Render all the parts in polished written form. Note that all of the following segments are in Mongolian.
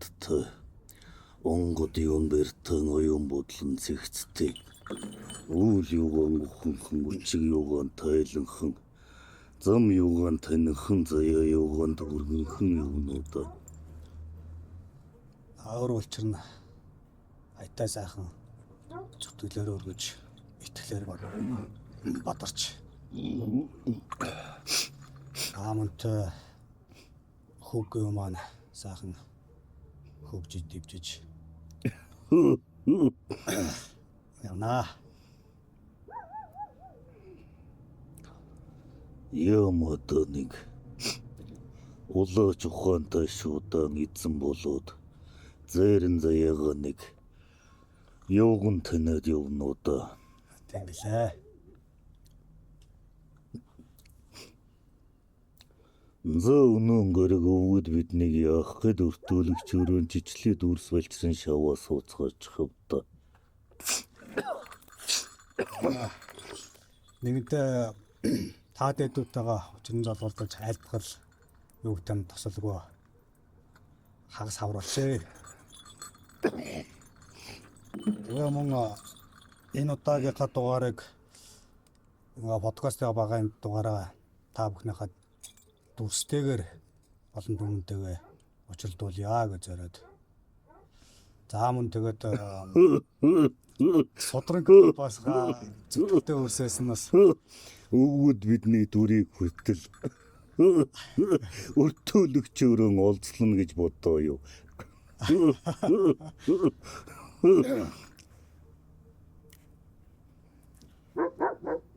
хаттай. Онгод юм бертэн оюун бодлон зэгцтэй. Үйл юугаан уханхан үчиг юугаан тайланхан. Зам юугаан танинхан заяа юугаан дөргөнхан юунуудаа. Аавар улчирна. Айтаа сайхан зүтгэлээр өргөж итгэлээр бадарч. Аамантай хөгөө маань сайхан хөгжиж дивжиж. Яна. Ямада нэг улаач ухаантай шуудаан эзэн болоод зээрэн заяага нэг явган танад явнуудаа. Тийм билээ. За өнөө гэрэг өвгөд биднийг яах гээд өртөөлөгч өрөөн жичлээд үрс балчсан шаваа сууцгаач хавда. Нэгэнтээ та дэдүүтэйгээ учрын золболдож айлтгал юу гэм тосолгүй хагас хавруулшээ. Тэгээ мөн энэ удаагийнхаа дугаарыг подкастын багаан дугаараа та бүхнийхээ дүрстэйгээр олон дүнтэйгээ учирдуулъя гэж зориод. За мөн тэгээд содрог басга зүтгтэй өрсөөсөн бас өвгөд бидний дүрийг хүртэл өртөөлөгч өрөөн олзлно гэж бодоо юу.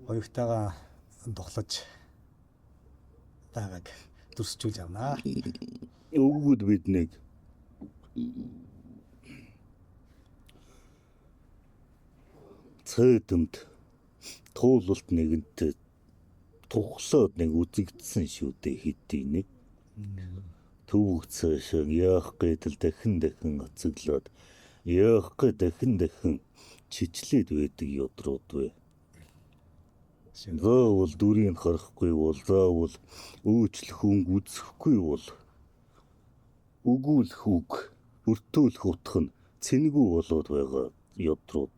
Хоёртайгаа дуглаж таагаад дүрсчүүл явнаа. Өвгөд биднийг цэдэмд туулалт нэгэнтэй тухлаад нэг үзэгдсэн шүү дээ хэдийнэ. Төвөг цаашаа яах гэдэл дахин ацаглаад яах гээд дахин чичлээд байдаг ёдрууд вэ. Заавал дүрийг харахгүй бол заавал өөчлөх өнгө үзэхгүй бол өгүүлэх үг өртөөлөх утга нь цэнгүй болоод байгаа ёдрууд.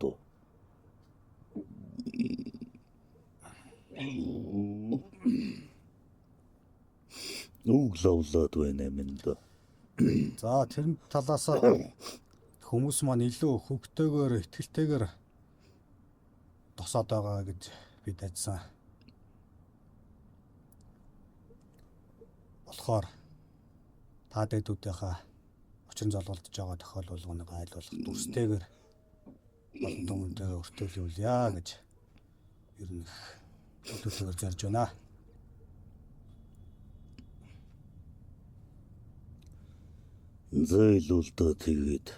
Үг лавлаад байна юм да. За тэр талаас хүмүүс маань илүү хөвгтэйгээр ихтгэлтэйгээр тосоод байгаа гэж бид ажилласан. Болохоор та дэдүүдийнхээ учрын золболдож байгаа тохиолдлыг айлуулах дүрстэйгээр олон дүнтэй өртөөлүүлье гэж ер нь төлөвлөөр зарж байна. Зайлуулдаа тэгээд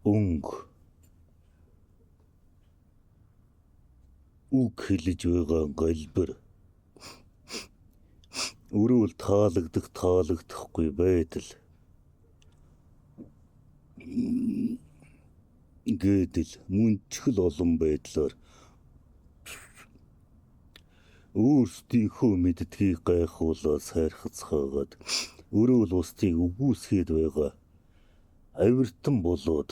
өнгө үг хэлж байгаа галбир өрөөл таалагдахгүй байдал гэдэл мөнчгөл олон байдлаар өөрсдийнхөө мэддгийг гайхуулаад сайрхацгаагаад өрөөл устыг үгүйсгээд байгаа авиртан болоод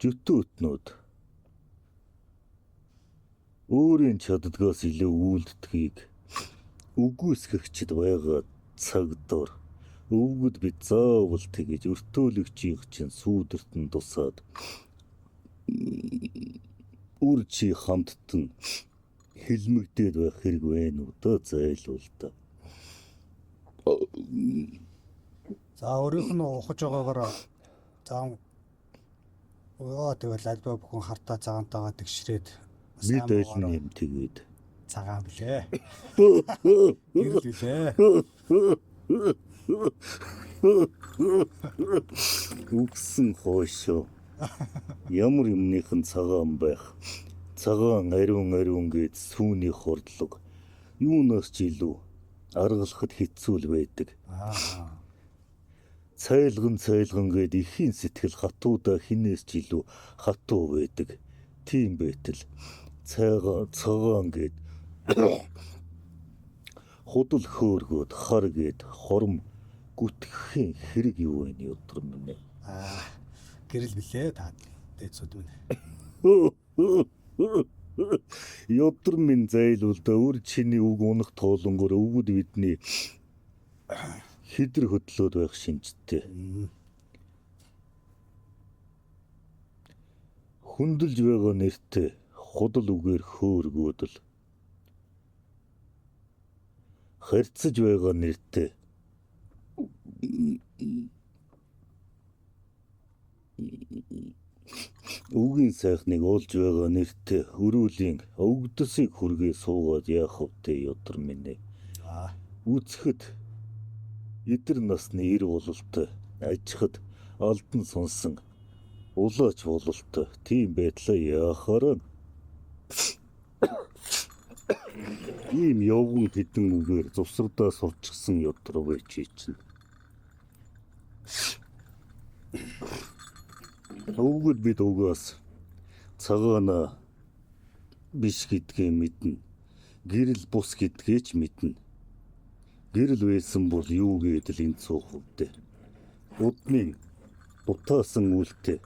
жүтөөтнүүд өөрийн чаддгаас илүү үйлдэлгийг үгүйсгэгчд байгаа цагдор өвгөд бид заавал тэгэж өртөөлөгчийн чинь сүүдэрт нь тусаад үрчи хамттан хэлмэгдээд байх хэрэг байна уу да зайлуул та. За өөрийнх нь ухаж байгаагаар зам тэгэл альбаа бүхэн хартаа цагаантайгаа тэгшрээд бид айлн юм тэгээд цагаан билээ. Гэрэл билээ. Үгсэн хойшоо ямар юмныхан цагаан байх цагаан ариун гээд сүүний хордлого юунаас ч илүү аргалахад хэцүү л байдаг. Цайлган гээд ихийн сэтгэл хатуудаа хинээс ч илүү хатуу байдаг. Тийм байтал цагаан гээд Худал хөөргөөд хар гээд хором гүтгэхийн хэрэг юу вэ өдөр минь. Гэрэл билээ та дээдсүүд минь. Өдөр минь зайлуул да өр чиний үг унах тоолонгоор өвгөд бидний хидэр хөдлөөд байх шинжтэй. Хүндэлж байгаа нэртэй худал үгээр хөөргөөдөл. Харьцаж байгаа нэртэй үгийн сайхныг олж байгаа нэртэй өрөөлийн өвгдөсийг хүргээ суугаад яах втэ өдөр минь. Үцхэд эдэр насны ир бололтой ажихад алдан сонсон улаач бололтой тийм байдлаа яахаараа ийм явган хэдэн үгээр зовсрдаа сурчсан өдөр байж чинь. Өвгөд бид угаас цагаана биш гэдгээ мэднэ. Гэрэл бус гэдгээ ч мэднэ. Гэрэл байсан бол юу гэдэл энэ цуух үдэ. Удмын дутаасан үлтэй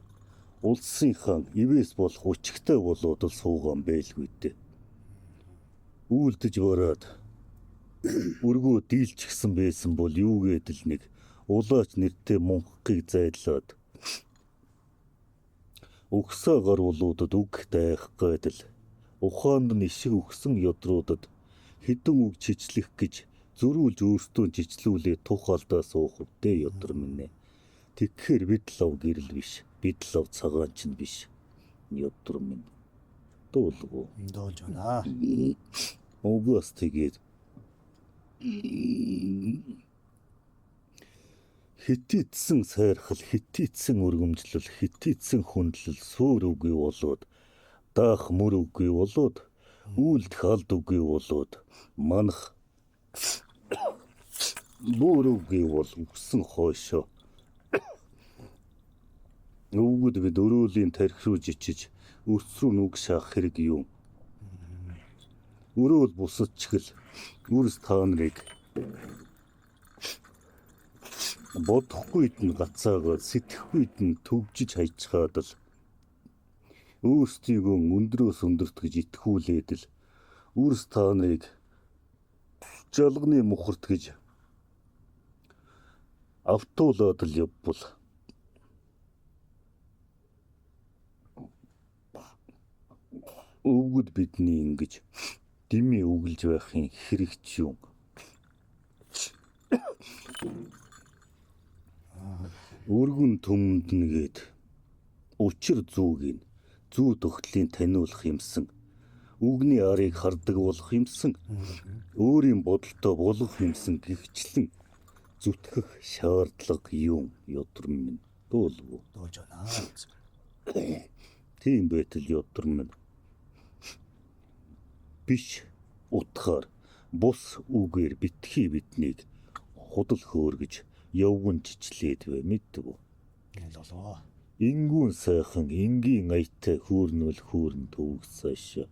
улсын хаан ивэс болох учигтай болоод л суугаан байлгүй дээ. Үлдэж бараад өргөө дийлчихсэн байсан бол юу гэдэл нэг улаач нэртэй мунхгийг зайлаад угсаа гаруулуудад үг дайх гэдэл ухаанд нь ишиг өгсөн ёдруудад хідэн үг чичлэх гэж зөрүүлж өөртөө жижлүүлээ тух алдаа суух үдэ ёдор минь. Тэгэхээр бид лав гэрэл биш, бид лав цагаан ч биш ёдор минь. Дуулгүй. Дуулж байна. Угаас тэгээд хитээдсэн сайрхал, хитээдсэн өргөмжлөл, хитээдсэн хүндлэл суур үгүй болоод даах мөр үгүй болоод үйлдэх алд үгүй болоод манах бүр үгүй бол өгсөн хойшоо өвгөд бид өрөөлийн тарих руу жичиж өрс рүү нүг шаах хэрэг юм. Өрөөл бусадчгэл үрс та нарыг бодохгүйд нь гацаагаад сэтгэхүйд нь төгжиж хайчгаад л өөрсдийгөө өндрөөс өндөрт гэж итгүүлээд л үрс та нарыг жалганы мухарт гэж автуулаад л явбал өвгөд бидний ингэж дими үгэлж байхын хэрэгч юм. Өргөн төмөнд нэгээд учир зүүгийн зүү тогтлын таниулах юмсан үгний арыг хардаг болох юмсан өөрийн бодолтой болох юмсан гихчлэн зүтгэх шаардлага юм ёдор минь. Дуулгүй. Дуулж байна. Тийм байтал ёдор минь. Биш утгаар бус үгээр битгий биднийг худал хөөргөж явган чичлээд бай мэддэг. Лолоо. Ингүүн сайхан энгийн аятай хөөрнөл хөөрн төвгсааш.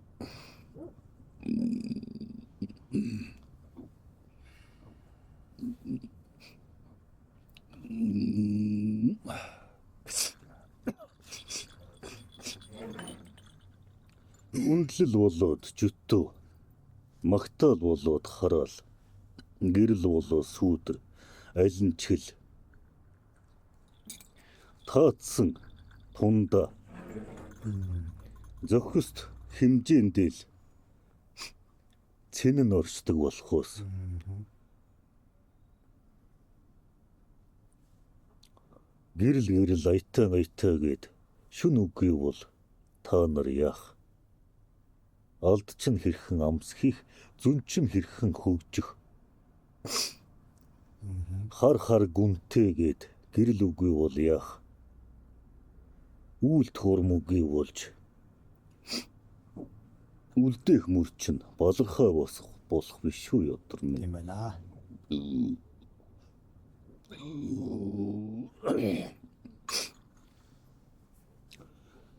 Үндлэл болоод жөтөө магтаал болоод хараал гэрэл болоо сүүдэр аль нь ч хэл таацсан тунда зохист хэмжээндэл цэнэн оршдог болохоос гэрэл аятай гээд шүн үгүй бол та нар яах? Алд чинь хэрхэн амс хийх, зүн чинь хэрхэн хөгжих. Хар гүнтэй гээд гэрэл үгүй бол яах? Үйлт хурм үгүй болж үлдээх мөр чинь балархаа болох биш шүү ёдор минь. Тийм байна.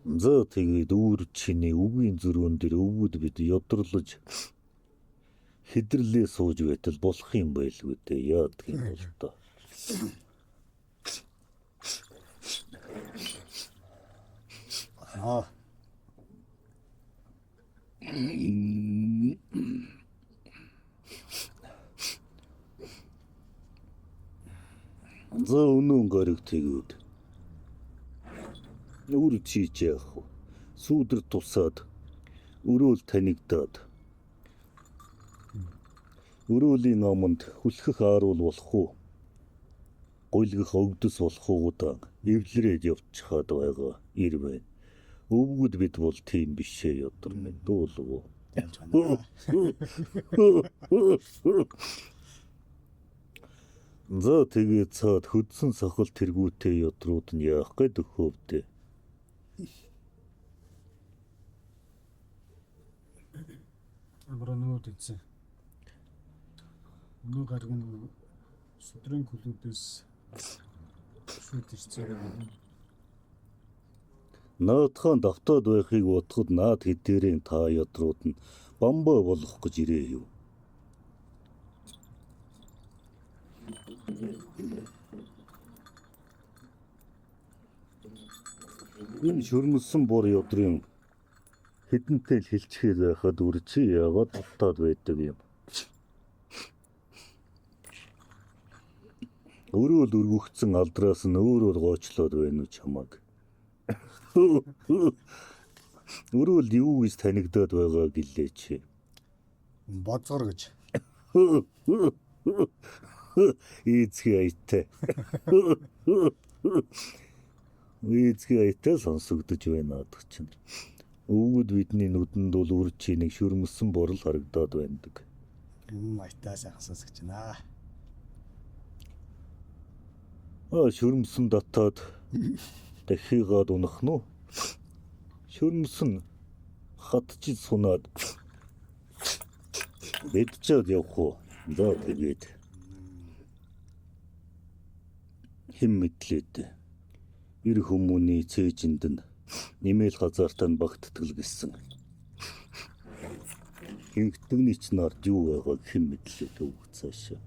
За тэгээд үүр чиний үгийн зөрүүн дээр өвгөд бид ёдрлож хэдэрлээ сууж байтал болох юм байлгүй дээ. Яадаг юм бол тоо. Аа. За өнөө гариг тэгүүд. Үр чийч яах вэ? Сүүдэр тусаад өрөөл танигдаад. Өрөөлийн аманд хүлхэх ааруул болох уу? Гуйлгах огдос болох уудаан эвлэрээд явчихад байгаа ир байна. Өвгөд бид бол тийм бишээ ёдор минь дуулуу. За тэгээд цаад хөдсөн сахал тэргүүтэй ёдрууд нь яах гээд өгөхөвдөө. Амраа нүүд ийцэн. Өнөө гараг нь судрын клубээс шүт ирцээ. Наадхан давтаад байхыг бодоход наад хэдээрийн та ёдрууд нь бамбаа болох гэж ирээ юу. Энэ шөрмөсөн бор ёдрын хэдэнтэй л хилчгээр байхад үр чи яагаад давтаад байдаг юм. Өрөөл өргөгцсөн алдраас нь өөрөөр гоочлоод байна уу чамаг. Өрөөл юу гэж танигдаад байгаа гэлээ чи. Бозгор гэж. Ийцгээ айтай. Ийцгээ айтай сонсогдож байна адах чинь. Өвгөд бидний нүдэнд бол үр чи нэг шүрмөсөн борол харагдаад байдаг. Айтаа сайхан сонсогч байна. Шүрмөсөн татаад дахигаад унах нь. Шүрмөсөн хатчиж сунаад бэдчээд явах уу. За тэгээд хэм мэдлээд ир хүмүүний цээжинд нь нэмэл хазаартаа багттгэл гэсэн. Ингэдэгний ч нард юу байгааг хэм мэдлээд өгөх цаашаа.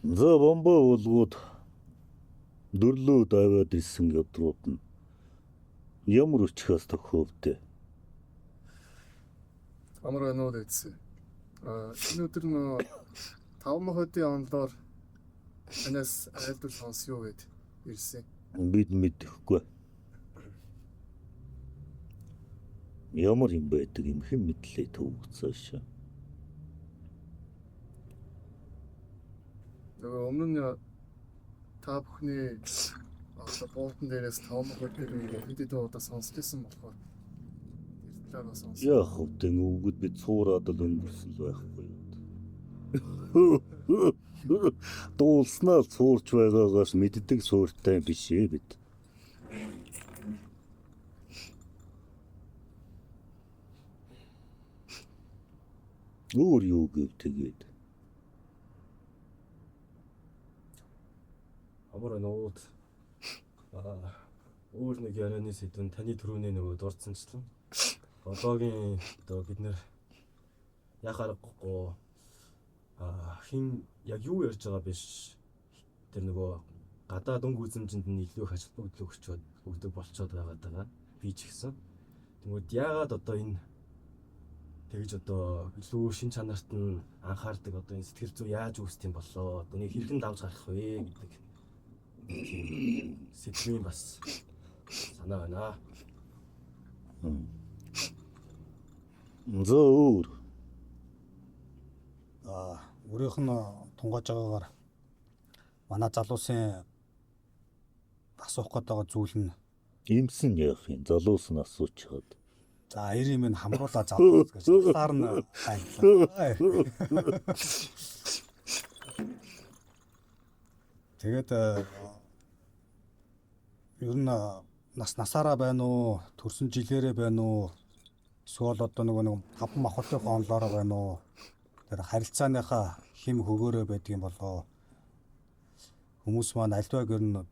За бомбоо болгоод дөрлөө даваад ирсэн ёдрууд нь ямар өчхөөс тохиовдөө. Амраа нүүд ийцэн. Энэ өдөр нөө 5% онлоор анаас айлдвар сонсё гэд ирсэн. Бид мэдэхгүй. Ямар юм байдаг юм хэм мэдлээ төвөг цаашаа. Тэгээ өмнө нь та бүхний одоо болтон дээрээс 5% хэдий удаа сонсч байсан болохоор талаар сонс. Яах вэ? Өвгөд бид цуураад л өнгөрсөн л байхгүй юу? Дуулснаа цуурч байгаагаас мэддэг суурьтай биш ээ бид. Өөр юу гэв тэгээд. Амраа нууд өөр нэг ярианы сэдвэн таны түрүүний нөгөө дурдсанчлан одоогийн одоо бид нэр яах аргагүй хин яг юу ярьж байгаа биш тэр нөгөө гадаад өнгө үзэмжинд нь илүү их ач холбогдол өгдөг болцоод байгаа би ч гэсэн тэгмүүд яагаад одоо энэ тэгж одоо илүү шин чанарт нь анхаардаг одоо энэ сэтгэл зүй яаж үүсэх юм болоо одоо нэг хэрхэн давж гарах вэ гэдэг сэтгэлийн бас санаа байна. За өөр. Өөрийнх нь тунгааж байгаагаар манай залуусын асуух гэдэг зүйл нь Имсэн яах юм залуус нь асуучаад. за ирийн минь хамруулаа залуус гэж талаар нь хайрлаа. Тэгээд ер нь насаараа байна уу, төрсөн жилээрээ байна уу, эсвэл одоо нэг хавхан махалтын онлоороо байна уу, тэр харилцааныхаа хим хөгөөрөө байдгийн болоо хүмүүс маань альваг ер нь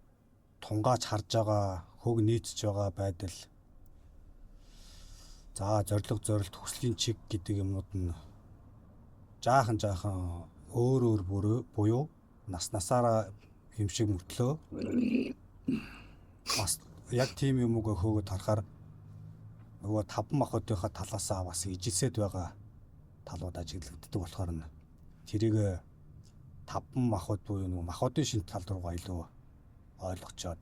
тунгааж харж байгаа, хөг нийцж байгаа байдал За зорилт хүслийн чиг гэдэг юмнууд нь жаахан өөр буюу насаараа юм шиг мөртлөө бас яг тийм юм уу хөөгд харахаар нөгөө таван махбодынхаа талаасаа бас ижилсэд байгаа талууд ажиглагддаг болохоор нь тэрийг таван махбод буюу нөгөө махбодын шинэ тал руугаа илүү ойлгочоод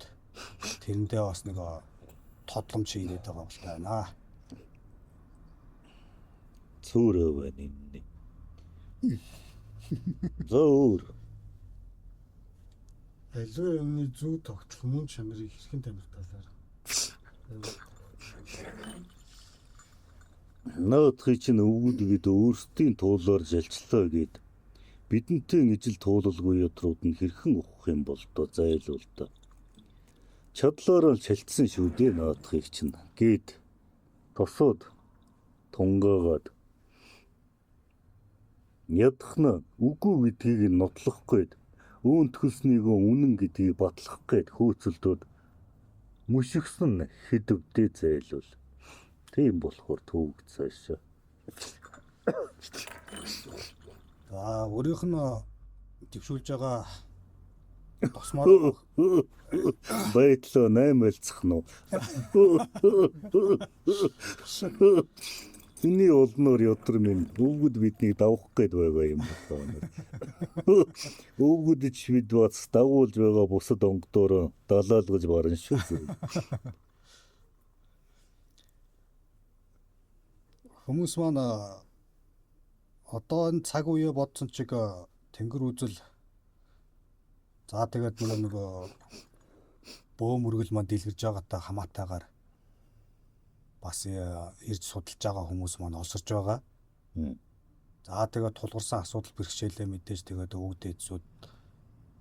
тэрэндээ бас нэг тодломж хийгээд байгаа бол байна. Цөөрөө байна энэ. Зөөр. Аливаа юмны зөв тогтол мөн чанарыг хэрхэн тамир талаар. Наадхыг чинь өвгүүд бид өөрсдийн туулаар жалчлаа гэд бидэнтэй ижил туулалгүй ядрууд нь хэрхэн ухах юм бол доо зайлуул та. Чадлаараа шалтсан шүү дээ наадхыг чинь гэд тосоод тунгаагаад ядахна үгүй гэдгийг нь нотлох гээд өөнд төгснийгөө үнэн гэдгийг батлах гээд хөөцөлдөөд мөшгсөн хэдвдээ зайлуул. Тийм болохоор төвөгд цаашаа. За өөрийнх нь төвшүүлж байгаа тосмоор Байтлаа 8 альцах нь. Миний олноор ядар минь өвгөд биднийг давах гээд байгаа юм байна. Өвгөд ч бид бац дагуулж байгаа бусад онгодоор далаалгаж барна шүү. хүмүүс маань одоо энэ цаг үеэ бодсон чиг тэнгэр үзэл за тэгээд нөгөө бөөмөргөл маань дэлгэрж байгаатай хамаатайгаар бас ирж судалж байгаа хүмүүс маань олсорж байгаа. За тэгээд тулгарсан асуудал бэрхшээлээ мэдээж тэгээд өвгдөөдсүүд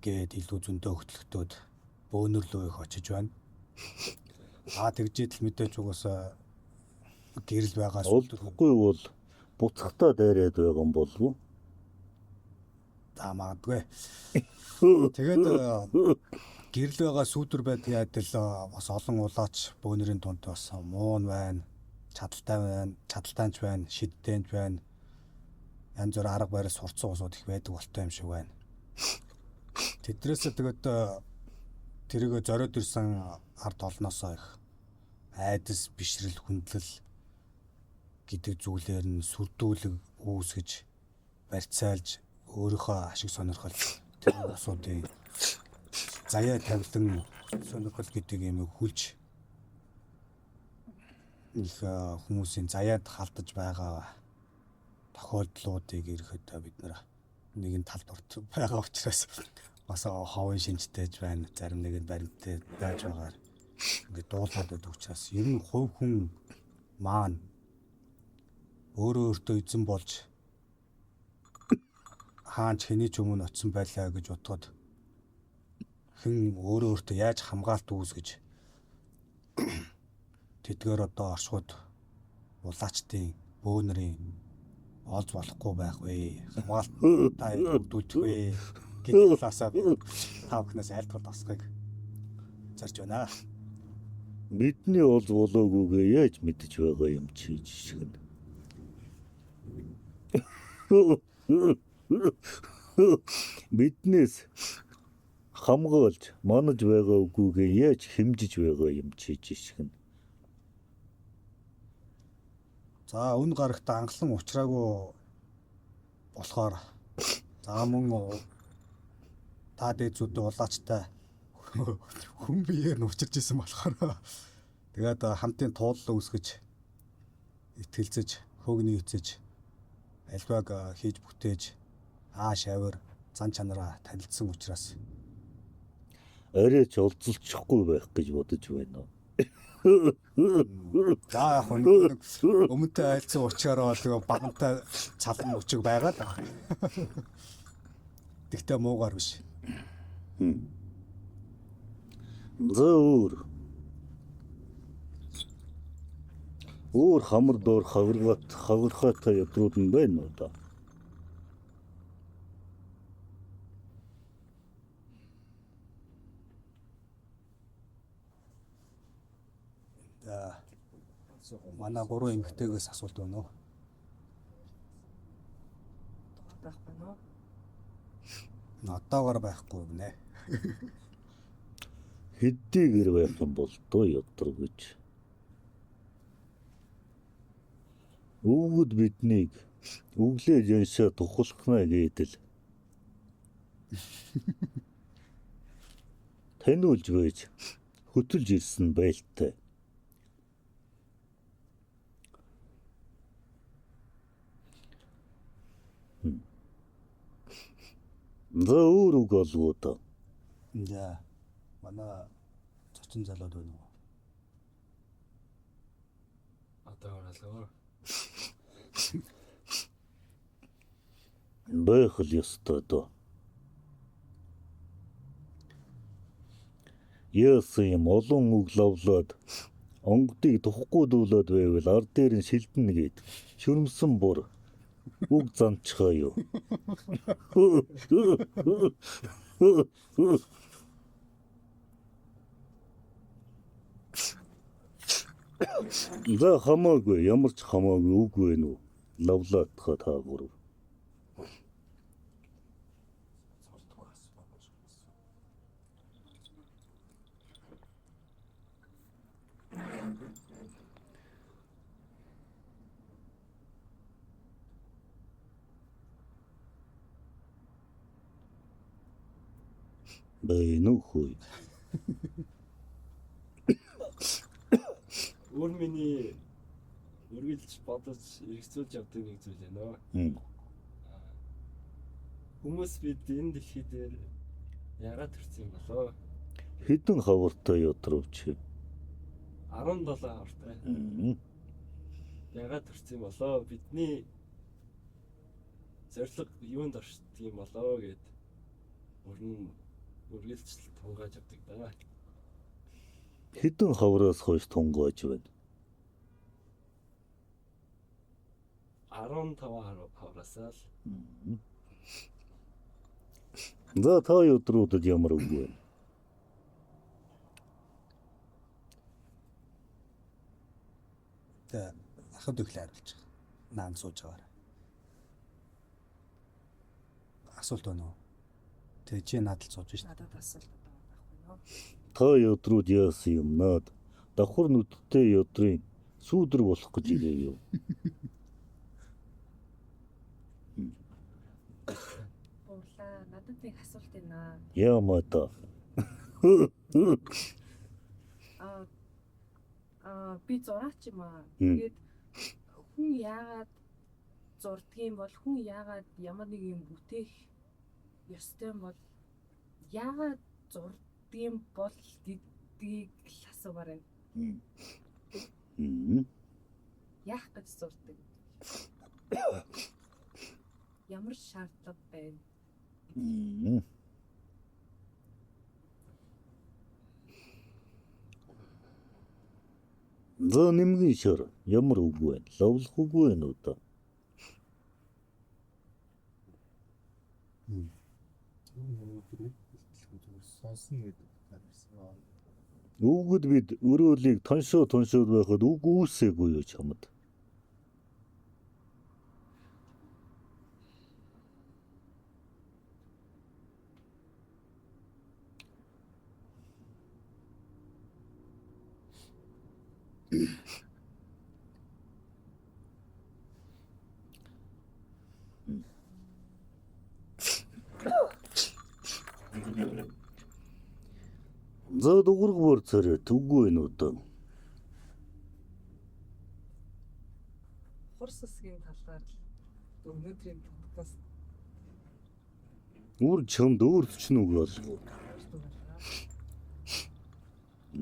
гээд илүү зөндөө хөтлөгтөөд бөөнөрлөө их очиж байна. Тэгжээд л мэдээж угаасаа гэрэл байгаа Олдохгүй бол буцахтаа дайраад байгаа юм болов уу? За магадгүй. Тэгээд гэрэл байгаа сүүдэр байдгийн адил бас олон улаач бөөнөрийн дунд бас муун байна, чадaltaйч байна, шиддэнч байна. Янз бүр арга барил сурцсан усууд их байдаг болтой юм шиг байна. Тэдрээсээ тэгээд тэрийг зориод ирсэн ард олноосоо их айдас, бишрэл, хүндлэл гэдэг зүйлээр нь сүрдүүлэг үүсгэж барьцаалж өөрийнхөө ашиг сонирхол тэр усуудын заяа тавилан сонирхол гэдэг юм хүлж их хүмүүсийн заяад халтаж байгаа тохиолдлуудыг ирэхэд бид нэгэн талд орт байгаа учраас бас ховын шинжтэйж байна, зарим нэг нь баримттай байж байгаа ингээд дуулаад байдаг учраас ер нь хувь хүн маань өөртөө эзэн болж хаач хэний ч өмнө очсон байлаа гэж бодоход хэн өөртөө яаж хамгаалт үүсгэж тэдгээр одоо оршууд улаачдын бөөнөрийн олж болохгүй байх вэ? Хамгаалалтаа өгдүүлэх вэ? Гэдэг талаасаа та бүхнээс айлтгал тасгыг зарж байна. Бидний олж болоогүйгээ яаж мэдэж байгаа юм чи жишг нь. Биднээс хамгаалж манаж байгаа үгүйгээ яаж хэмжиж байгаа юм чи жишг нь. За үн гарагта анхлан уучраагүй болохоор за мөн та дээдзүүдээ улаачтай хүн биеэр нь учирч исэн болохоор тэгээд хамтын туулал үүсгэж итгэлцэж хөөгний эцэж альваг хийж бүтээж шавар зан чанараа танилцсан учраас арай ч олзолчихгүй байх гэж бодож байна. За яг өмнөдөө айлцсан уучраараа тэгээ багантай цалан учиг байгаа л байна. Тэгтээ муугаар биш. Өөр хамар доор хагаргаатай ядрууд нь байна уу та? Манай 3 эмэгтэйгээс асуулт байна уу? байхгүй нөө. Одоогоор байхгүй гинэ. Хэдийгээр байх юм бол доо ядраг гэж. Өвгөд биднийг өглөө яншаа тухалхнаа гэдэл. Таниулж байж хөтөлж ирсэн байлтай. За өөр үг олгоо та. За манай цочин залууд байна уу? Одоо оруулаа. Байх л ёстой доо. Яасан юм олон үг лавлаад онгодыг тухгүй дуулаад байвал ард дээр нь шилдэнэ гээд шүрмсэн бур үг замчхаа юу. За хамаагүй ямар ч хамаагүй үг байна уу? Лавлаатха та гурав. Байна уу хөөе. Өөр миний үргэлж бодож эргэцүүлж явдаг нэг зүйл байна. Хүмүүс бид энэ дэлхий дээр яагаад төрсөн юм болоо? Хэдэн хавартай ятравч. 17 хавартай. Яагаад төрсөн юм болоо? Бидний зорилго юунд оршдог юм болоо гэд үргэлж тунгааж явдаг да. Хэдэн хавраас хойш тунгааж байна? 15 хавраасаа л. За та өдрүүдэд ямар үг вэ? Тэ ахад өглөө хариулж байгаа. Наан сууж байгаарай. Асуулт байна уу? Тэ чи надад сууж шин. Надад асуулт байхгүй нөө. Та өдрүүд яасан юм наад давхар нүдтэй өдрийн сүүдэр болох гэж ирээ юу? Уурлаа. Надад нэг асуулт байна. Яамаа та. Би зураач юм аа. Тэгээд хүн яагаад зурдгийн бол хүн яагаад ямар нэг юм бүтээх ёстой юм бол яагаад зурдгийн бол гэдгийг л асуумаар байна. Яах гэж зурдаг? Ямар шаардлага байна? За нэмгийн шар ямар үг вэ? Лавлах үг вэ нүү та? Үгд бид өрөөлийг тоншоод байхад үг үүсээгүй юу чамд? За дуургуур царайт үгүй нүү та? Хурс үсгийн талаар өнөөдрийн подкаст Үр чамд өөр ч нүг олгоо.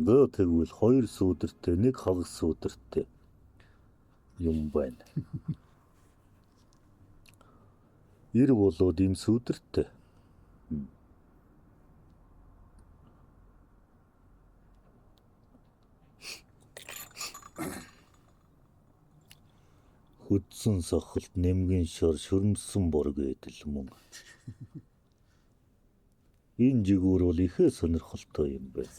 Да тэгвэл 2 сүүдэртэй 1 хагас сүүдэртэй юм байна. 90 болоод ийм сүүдэртэй. Хөдсөн сахалт нэмгийн шар шүрмсэн бор гэдэл мөн. Энэ жигүүр бол ихээ сонирхолтой юм байна.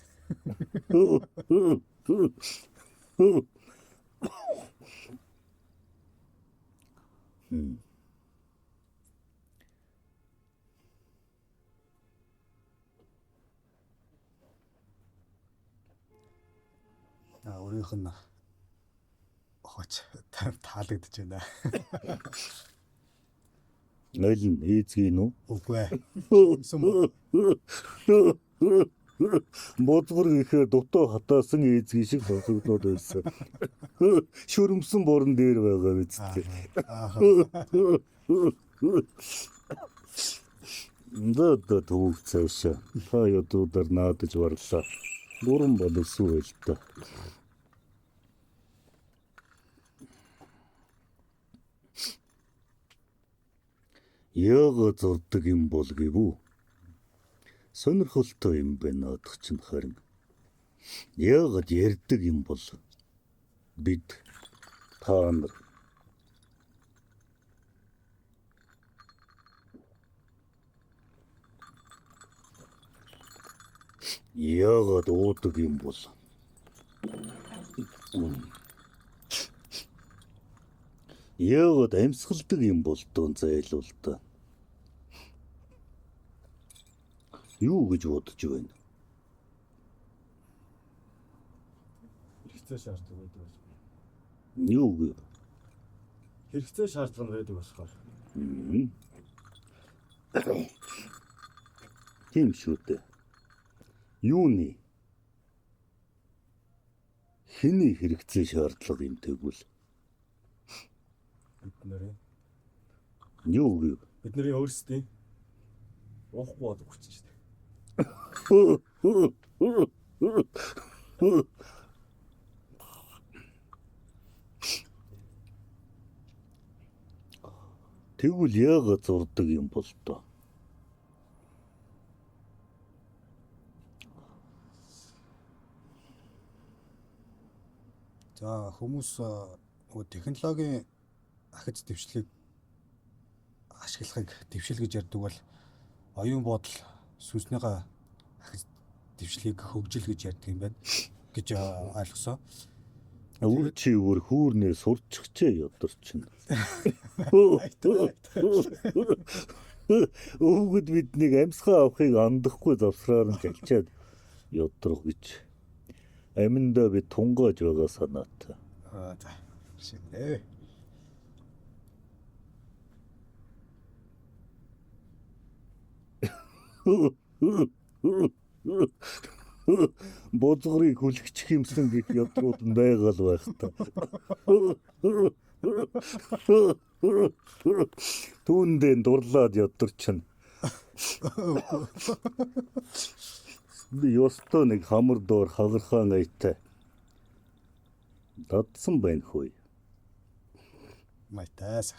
Өөрийнх нь хооч таалагдж байна. Аль нь ээзгийн үү? Үгүй ээ. Бодгор гэхээр дутуу хатаасан ээзгийн шиг сонсогдоод байсан. Шүрмсэн борон дээр байгаа биз дээ. Дада төвөг цаашаа. Та ядуудаар наадаж барлаа. Бүрэн боловсон байл та. Яагаад зурдаг юм бол гэвүү? Сонирхолтой юм байна наадах чинь харин. Яагаад ярьдаг юм бол бид та нар яагаад уудаг юм бол яагаад амьсгалдаг юм бол дон зайлуул та. Юу гэж бодож байна? Хэрэгцээ шаардлага байдаг байна. Юу гэ? Хэрэгцээ шаардлага байдаг болохоор. Тийм шүү дээ. Юуны? Хэний хэрэгцээ шаардлага юм тэгвэл? Бид нарын Юу гэ? бидний өөрсдийн уухгүй болов хүч шүү дээ. Тэгвэл яагаад зурдаг юм бол тоо? За хүмүүс технологийн ахиц дэвшлиг ашиглахыг дэвшил гэж ярьдаг бол оюун бодол сүнснийхээ ахиц дэвшлиг хөгжил гэж ярьдаг юм байна гэж ойлгосон. Үр чи өөр хүүрнээ сурччихжээ ёдорчин. Өвгөд биднийг амьсгаа авахыг андахгүй завсраар нь жалчаад ёдрох гэж. Аминдаа би тунгааж байгаа санаатай. За. Шинэ. Бозгорыг хүлэгчих юмсан гэх ёдрууд нь байгаа л байх та. Түүндээ дурлаад ёдорчин. Би ёстой нэг хамар доор хагархаан айтай. Дадсан байна хөөе. Майтаас.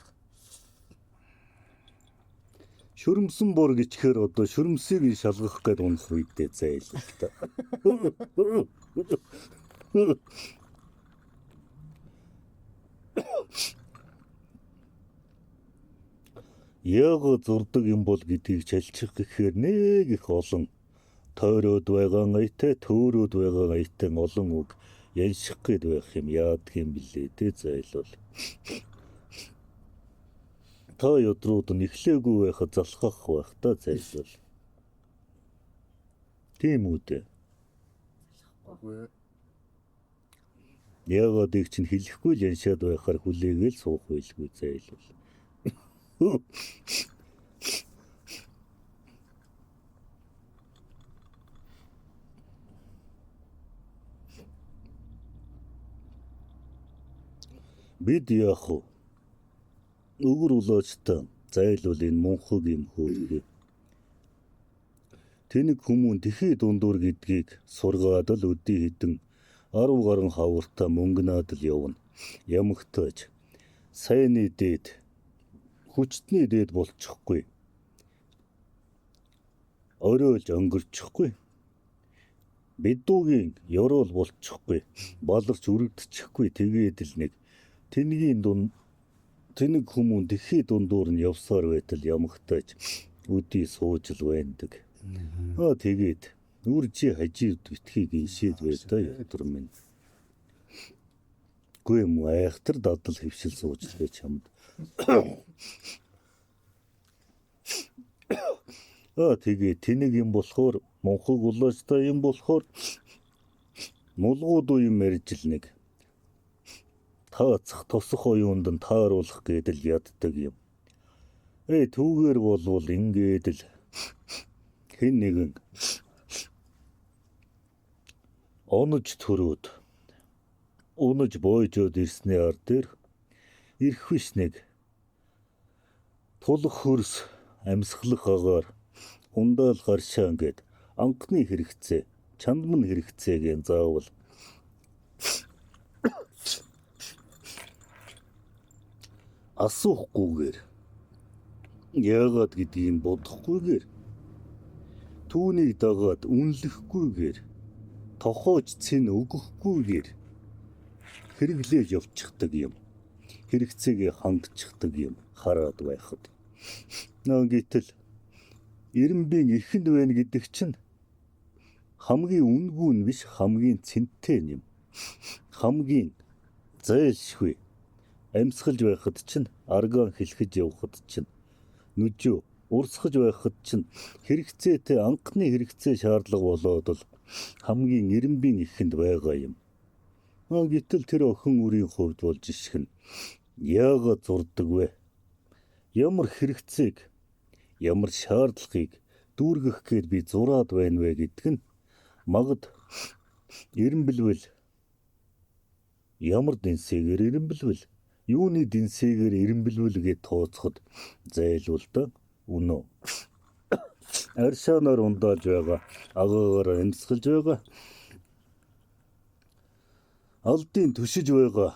Шүрмсэн бор гिचхээр одоо шүрмсийг шалгах гээд унах үедээ зайлгүй та. Яагаад зурдаг юм бол гэдгийг чалчих гэхээр нэг их олон тойроод байгаа аятай төөрөөд байгаа аятай олон үг янших гээд байх юм яадаг юм блээ дээ зайлвал. Та ёдрууд нь эхлээгүй байхад залхах байх та зайлвал. Тийм үү дээ. Үгүй. Яагаад их чинь хэлэхгүй л яншаад байхаар хүлээгээл суух байлгүй зайлвал. Бид яах вэ? Өгөр улаачтай зайлвал энэ мунхаг юм хөөе. Тэнэг хүмүүн тэхий дундуур гэдгийг сургаад л өдий хідэн 10 гаруй хавартаа мөнгнаад л явна. Ямагтааж сайны дээд хүчтний дээд болчихгүй. Оройлж өнгөрчихгүй. Бидүүгийн ёроол болчихгүй. Баларч үрэгдчихгүй тэгээд л нэг тэнэг хүмүүн тэхий дундуур нь явсаар байтал ямагтааж өдий сууж л байдаг. Тэгээд үр чи хажид битхийг иншээд байтаа ётор минь. Гүй юм айхтар дадал хөвшил сууж л байж хамд. Тэгээ тэнэг юм болохоор монхог улаастай юм болохоор мулгууд уу юм ярьж л нэг таацах тосох оюунд нь тааруулах гэдэл яддаг юм. Түүгээр болвол ингээд л хэн нэгэн онож төрөөд унаж бойжоод ирсний ар дээр ирэх биш нэг тулах хөрс амьсгалах агаар ундаал гаршаа ингээд анхны хэрэгцээ чандман хэрэгцээг заавал асуухгүйгээр яагаад гэдгийг бодохгүйгээр түүнийг дагаад үнэлэхгүйгээр тохоож цэн өгөхгүйгээр хэрэглээж явчихдаг юм. Хэрэгцээгээ хангацдаг юм хараад байхад. Гэтэл Ирэмбийн эхэнд байна гэдэг чинь хамгийн үнгүй нь биш хамгийн цэнтэй юм. Хамгийн зайлшгүй амьсгалж байхад чинь аргаан хэлхэж явхад чинь нүжөө урсгаж байхад чинь хэрэгцээтэй анхны хэрэгцээ шаардлага болоод л хамгийн Ирэмбийн эхэнд байгаа юм. Гэтэл тэр охин үрийн хувьд болж ишгэн яагаад зурдаг вэ? Ямар хэрэгцээг ямар шаардлагыг дүүргэх гээд би зураад байна вэ гэдг нь магад ирэмбэлвэл ямар дэнсэгээр ирэмбэлвэл юуны дэнсэгээр ирэмбэлвэл гэж тооцоход зайлуул да үнэ. Аршаанаар ундааж байгаа агаагаар амьсгалж байгаа алдын төшиж байгаа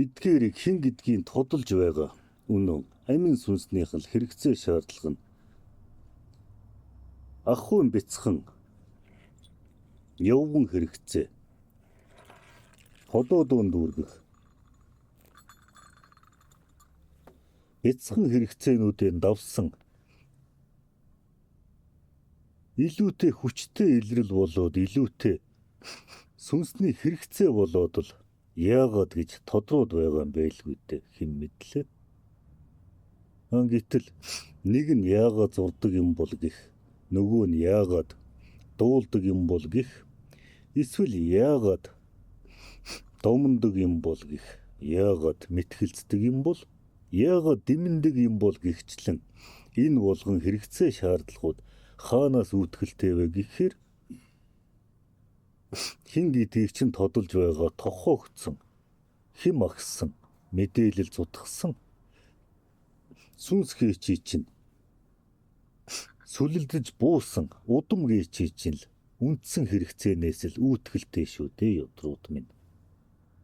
эдгээрийг хэн гэдгийг тодолж байгаа үнэн амин сүнснийх л хэрэгцээ шаардлага нь ахуйн бяцхан явган хэрэгцээ ходоодон дүүргэх бяцхан хэрэгцээнүүдийн давсан илүүтэй хүчтэй илрэл болоод илүүтэй сүнсний хэрэгцээ болоод л яагаад гэж тодроод байгаа юм байлгүй дээ хэн мэдлээ. Гэтэл нэг нь яагаад зурдаг юм бол гэх нөгөө нь яагаад дуулдаг юм бол гэх эсвэл яагаад домондог юм бол гэх яагаад мэтгэлцдэг юм бол яагаад дэмэндэг юм бол гихчлэн энэ болгон хэрэгцээ шаардлагууд хаанаас үүдгэлтэй вэ гэхээр хин гэдгийг чинь тодолж байгаа тохоогдсон хэм агсан мэдээлэл зутгсан сүнс хийчий чинь сүлэлдэж буусан удам хийчий чинь л үндсэн хэрэгцээнээс л үүдгэлтэй шүү дээ ёдрууд минь.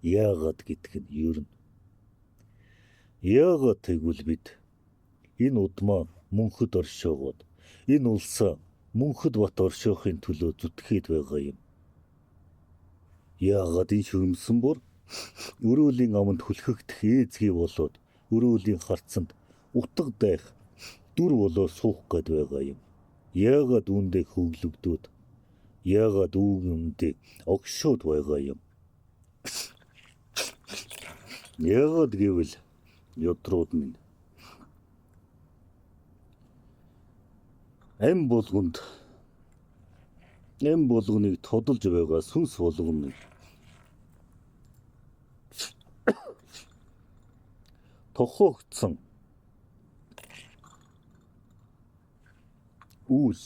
Яагаад гэдг нь ер нь яагаад тэгвэл бид энэ удмаа мөнхөд оршоогоод энэ улсаа мөнхөд бат оршоохын төлөө зүтгээд байгаа юм. Яагаад энэ шүрмсэн бүр өрөөлийн аманд хүлхэгдэх ээзгий болоод өрөөлийн харцанд утга дайх дүр болоо суух гээд байгаа юм. Яагаад үүндээ хөглөгдөөд яагаад үүндээ огшоод байгаа юм. Яагаад гэвэл ёдрууд минь ам болгоныг тодолж байгаа сүнс болгоныг тохоогдсон үйл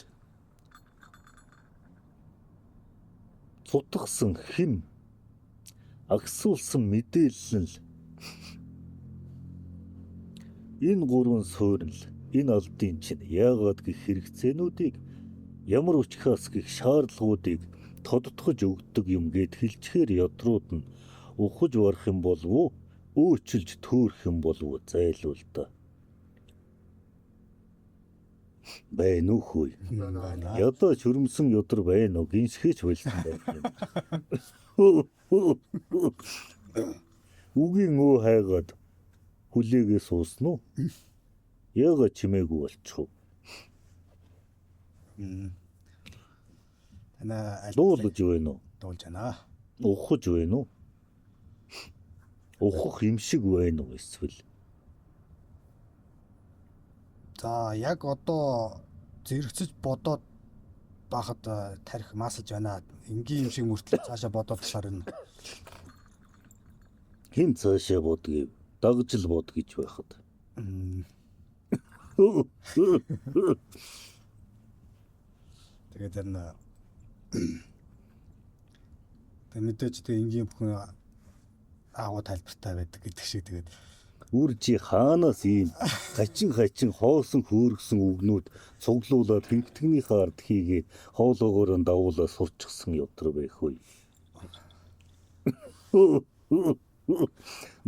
цутгсан хэм агсуулсан мэдээлэл нь энэ гурван суурил энэ алдын чинь яагаад гэх хэрэгцээнүүдийг ямар учраас гэх шаардлагуудыг тодтогч өгдөг юм гэд хэлчихээр ядрууд нь ухаж барах юм болов уу өөчилж төөрөх юм болов уу зайлуул да. Байна уу хөөе. Ядаа чүрмсэн ёдор байна уу гинсхэж байлсан байх юм. Үгийн өө хайгаад хүлээгээ суусан уу? Яагаад чимээгүй болчихов? Танаа Дуулж байна уу? дуулж байна. ухаж байна уу? Ухах юм шиг байна уу эсвэл За яг одоо зэрэгцэж бодоод бахад тарих масалж байна. Энгийн юм шиг мөртлөө цаашаа бодоод тахаар нь. хэн цаашаа бодгийг дагж л бод гэж байхад. Тэгээд энэ мэдээж тэг энгийн бүхэн агуу тайлбартай байдаг гэдэг шиг тэгээд Үр чи хаанаас ийм хачин хоосон хөөргсөн үгнүүд цуглуулаад хинхтгнийхээ ард хийгээд хоолоогоор нь давуулаа сурчсан ётор байх үе.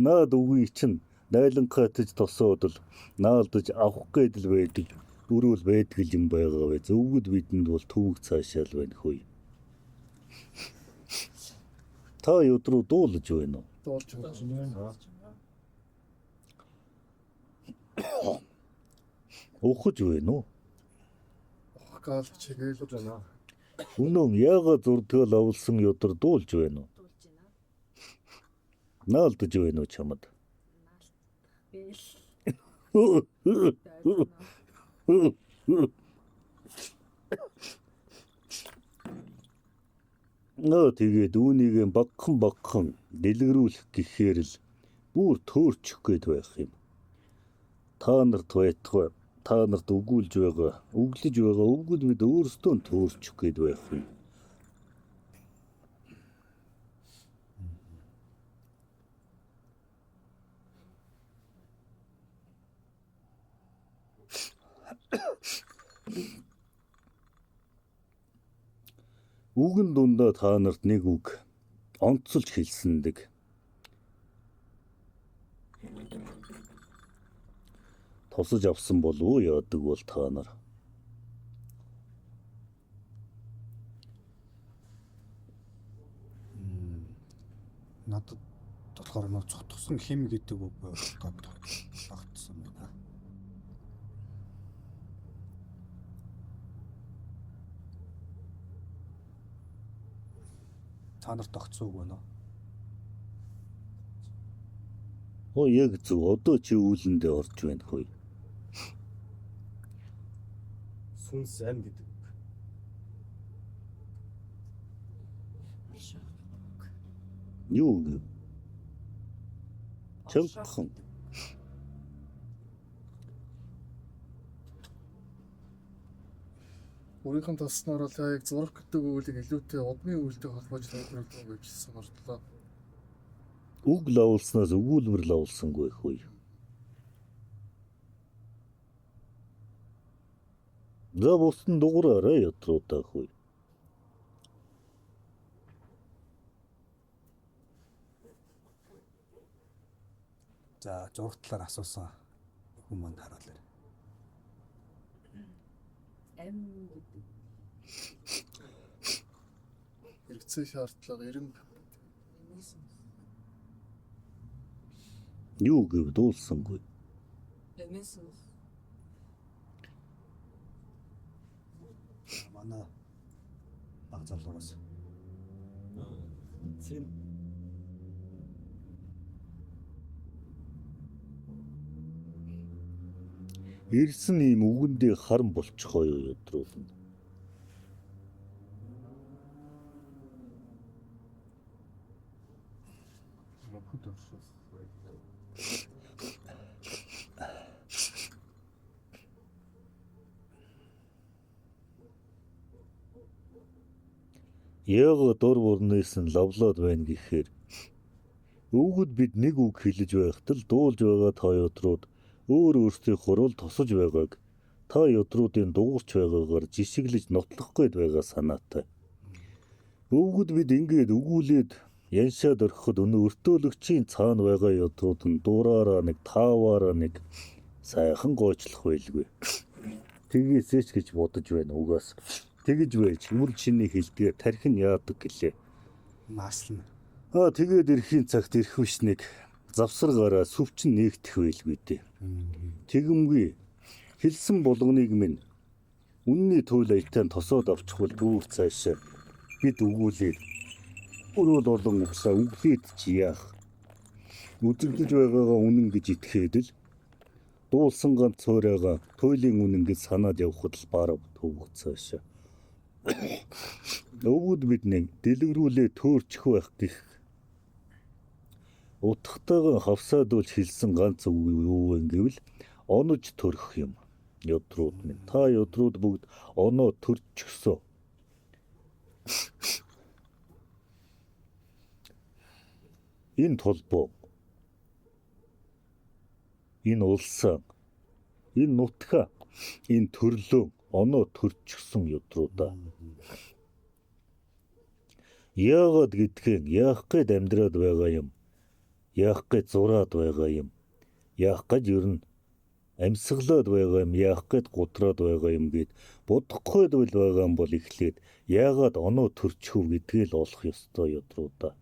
Наад үгүй чинь найланхайтаж тосоод л наалдаж авах гээд л байдаг. Өрөөл байдаг юм байгаа вэ. Зөвгөд бидэнд бол төвөг цаашаал байна хөөе. Та өдрөө дуулж байна уу? Дуулж байна. Ухаж байна уу? Ухгаал чигээл байна. Үнэн яагаад зурдгал авалсан ёдор дуулж байна уу? Дуулж байна. Наалдаж байна уу чамд? Нөө тэгээд үүнийг багхан дэлгэрүүлэх гэхээр л бүр төөрчих гээд байх юм. Та нарт байтугай та нарт өгүүлж байгаа өггөл бид өөрсдөө төөрчих гээд байх юм. Үгэн дундаа та нарт нэг үг онцолж хэлсэндэг. Тосож авсан болов уу яадаг бол та нар. надад болохоор нөө цотгсон хэм гэдэг үг багтсан байна. Та нарт огцсон үг байна уу? Оо яг зөв одоо чи үүлэндээ орж байна хөөе. Сүнс ам гэдэг үг. Юу гэв? Чамхан. Өөрийнх нь тосноор л яг зурх гэдэг үгийг илүүтэй удмын үйлдэл холбож тайлбарлах гэж сонирхлоо. Үг лавлснаас өгүүлбэр лавлсангүй хөөе. За бусдын дугаараа ятруудаа хөөе. За зураг талаар асуусан хүмүүс харуулъя. Ам гэдэг. Хэрэгцээ шаардлага эренб Юу гэв дуулсангүй. Эмэсэнс. Манай баг залуураас Сэн Ирсэн ийм үгэндээ харан болчихоо юу ядруулна. Яагаад дор бүрнээс нь лавлаад байна гэхээр өгөд бид нэг үг хэлж байхад л дуулж байгаа та ёдрууд өөр өөрсдийнхөө руу тосож байгааг та ёдруудын дуурч байгаагаар жишиглэж нотлох гээд байгаа санаатай. Өгөд бид ингээд өгүүлээд яншаад орхиход өнөө өртөөлөгчийн цаана байгаа ёдрууд нь дуураараа нэг тааваараа нэг сайхан гоочлох байлгүй. Тгийсээч гэж бодож байна угаас. Тэгэж байж үл чиний хэлдгээр тархин яадаг гэлээ. маслна. Тэгээд эрхийн цагт ирэх биш нэг завсаргаараа сүвчин нээгдэх байлгүй дээ. Тэгэмгүй хэлсэн болгоныг минь үнний туйл аятан тосоод авчихвал дүүр цаашаа бид өгүүлээд Өрөөл олон угсаа үглээд чи яах? Үзэгдэж байгаагаа үнэн гэж итгээд л дуулсан ганц цоройгоо туйлын үнэн гэж санаад явхад л барав төвөг цаашаа. Өвгөд бидний дэлгэрүүлээ төөрчих байх гэх утгатайгаа хавсаадуулж хэлсэн ганц үг юу вэ гэвэл онож төрөх юм. Ёдрууд минь та ёдрууд бүгд оноо төрчихсөө. Энэ толбоо, энэ улсаа, энэ нутгаа, энэ төрлөө оноо төрчихсөн ёдруудаа. Яагаад гэдгийг яах гээд амьдраад байгаа юм? Яах гээд зураад байгаа юм? Яах гээд ер нь амьсгалаад байгаа юм? Яах гээд гутраад байгаа юм гэд бодохгүй байгаа юм бол эхлээд яагаад оноо төрчихв гэдгийг л олох ёстой ёдруудаа.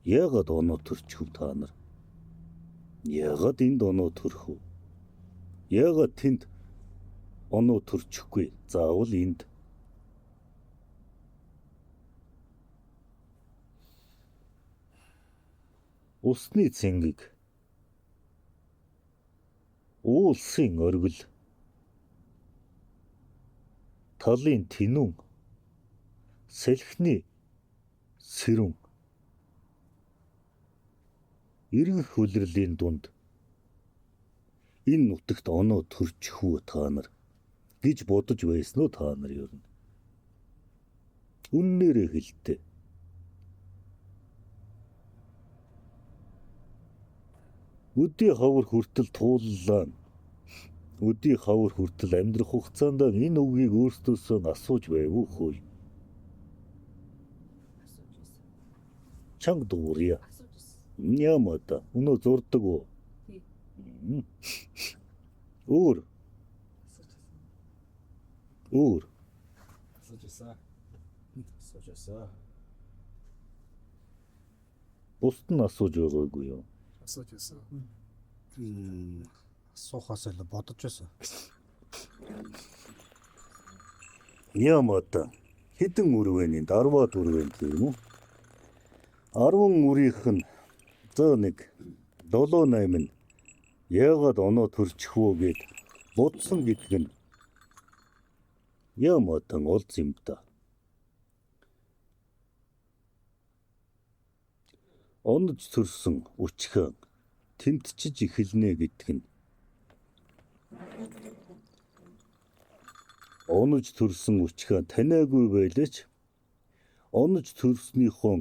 Яагаад оноо төрчихв та нар? Яагаад энд оноо төрөх вэ? Яагаад тэнд оноо төрчихгүй? Заавал энд. Усны цэнгэг, уулсын оргил, талын тинүүн, салхины сэрүүн, эрен хөлрөлийн дунд энэ нутагт оноо төрчих үү та нар гэж бодож байсан уу та нар ер нь? Үннээрээ хэлтэ. Өдий хавар хүртэл тууллаа. Өдий хавар хүртэл амьдрах хугацаанд энэ үгийг өөртөөсөө асууж байв уу хөөе? Асууж байсан. Чанга дуурья. Асууж байсан. Няма да. Өнөө зурдаг уу? Тий. Өөр. Өөр. Асуужсаа. Бусд нь асууж байгаагүй юу? Асууж байсан. Асуухаас илүү бодож байсан. Няма да. Хэдэн үрвэний 10-аад үрвэн тийм үү? 10 үрийнх нь за нэг 7-8 нь яагаад оноо төрчих вэ гэд бодсон гэдэг нь ямар тань олз юм да. Онож төрсөн үчхэн тэмтчиж эхэлнэ гэдэг нь онож төрсөн үчхэн таниагүй байлаач онож төрснийхөө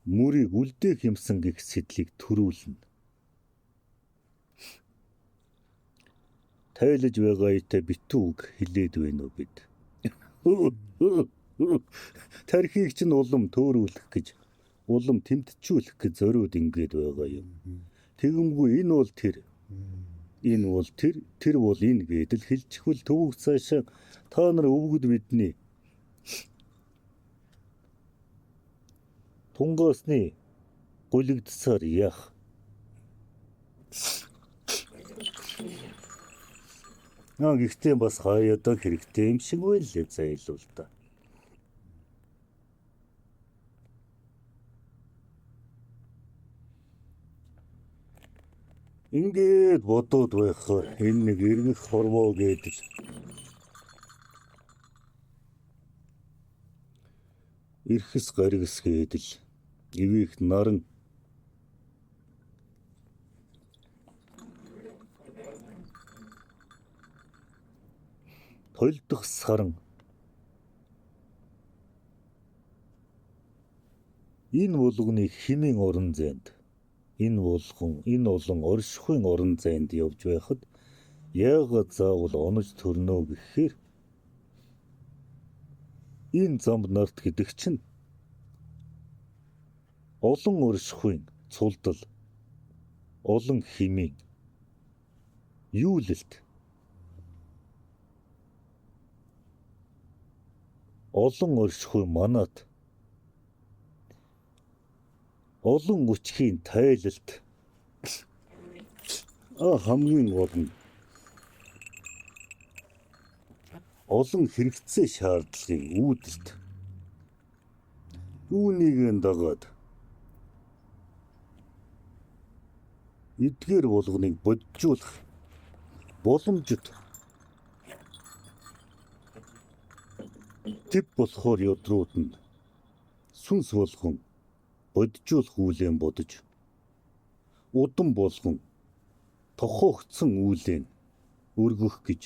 мөрийг үлдээх юмсан гэх сэтлийг төрүүлнэ. Тайлж байгаа итэ битүү үг хэлээд байна уу бид? Тархийг чинь улам төөрүүлэх гэж улам тэмтчүүлэх гэж зориуд ингээд байгаа юм. Тэгэмгүй энэ бол тэр. Энэ бол тэр бол энэ гэдэл хэлчихвэл төвөг цаашаа та нар өвгөд бидний тунгаасны гулигдсаар яах? Гэхдээ бас хаяада хэрэгтэй юм шиг байлээ зайлуул та. Ингээд бодоод байхаар энэ нэг эргэх хорвоо гэдэг эрхэс гаргас гэдэл ивих наран толдох саран энэ болгоны химийн орон зайд энэ олон оршихуйн орон зайд явж байхад яагаад заавал онож төрнө гэхээр энэ замд нарт гэдэг чинь олон оршихуйн цулдал олон химийн юулэлт олон оршихуй манат олон үчхийн тайлалт хамгийн гол нь олон хэрэгцээ шаардлагын үүдэлт Үүнийг дагаад эдгээр болгоныг боджуулах боломжит тип болохоор ёдрууд нь сүнс болгон боджуулах үйлэн бодож удам болгон тохоогдсон үйлэн өргөх гэж